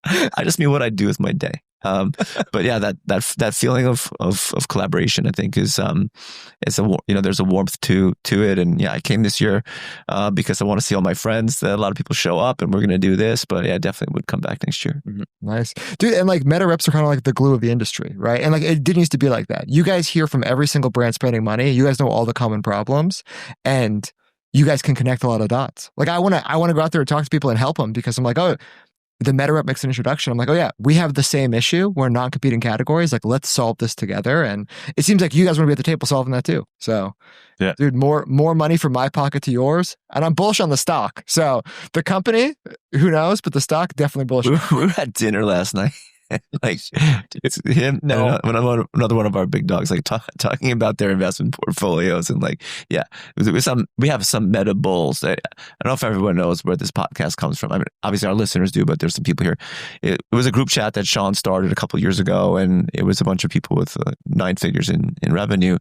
[SPEAKER 2] I just mean what I do with my day. But yeah, that feeling of collaboration, I think is, there's a warmth to it. And yeah, I came this year, because I want to see all my friends. That a lot of people show up and we're going to do this, but yeah, I definitely would come back next year.
[SPEAKER 1] Mm-hmm. Nice. Dude. And like meta reps are kind of like the glue of the industry, right? And like, it didn't used to be like that. You guys hear from every single brand spending money. You guys know all the common problems, and you guys can connect a lot of dots. Like I want to go out there and talk to people and help them, because I'm like, oh, the meta rep makes an introduction. I'm like, oh yeah, we have the same issue. We're non-competing categories. Like, let's solve this together. And it seems like you guys want to be at the table solving that too. So yeah, dude, more money from my pocket to yours. And I'm bullish on the stock. So the company, who knows, but the stock, definitely bullish.
[SPEAKER 2] We were at dinner last night. Like it's him, another one of our big dogs, like talking about their investment portfolios, and like, yeah, we have some meta bulls. I don't know if everyone knows where this podcast comes from. I mean, obviously our listeners do, but there's some people here. It was a group chat that Sean started a couple of years ago, and it was a bunch of people with 9 figures in revenue,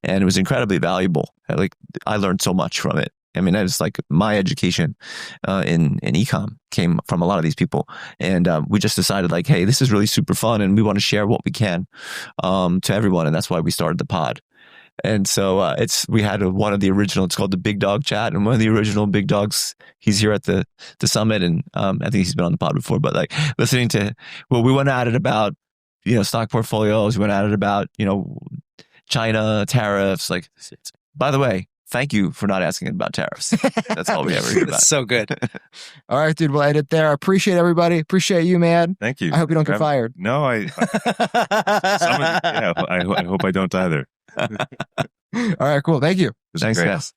[SPEAKER 2] and it was incredibly valuable. Like I learned so much from it. I mean, it's like my education in ecom came from a lot of these people. And we just decided like, hey, this is really super fun and we want to share what we can to everyone. And that's why we started the pod. And so we had one of the original, it's called the Big Dog Chat. And one of the original big dogs, he's here at the summit. And I think he's been on the pod before, but like listening to, we went at it about, stock portfolios. We went at it about, China, tariffs. Like, by the way, thank you for not asking about tariffs. That's all we ever hear about.
[SPEAKER 4] So good.
[SPEAKER 1] All right, dude. We'll end it there. Appreciate everybody. Appreciate you, man.
[SPEAKER 3] Thank you.
[SPEAKER 1] I hope you don't get fired.
[SPEAKER 3] No, I hope I don't either.
[SPEAKER 1] All right, cool. Thank you.
[SPEAKER 2] Thanks, guys.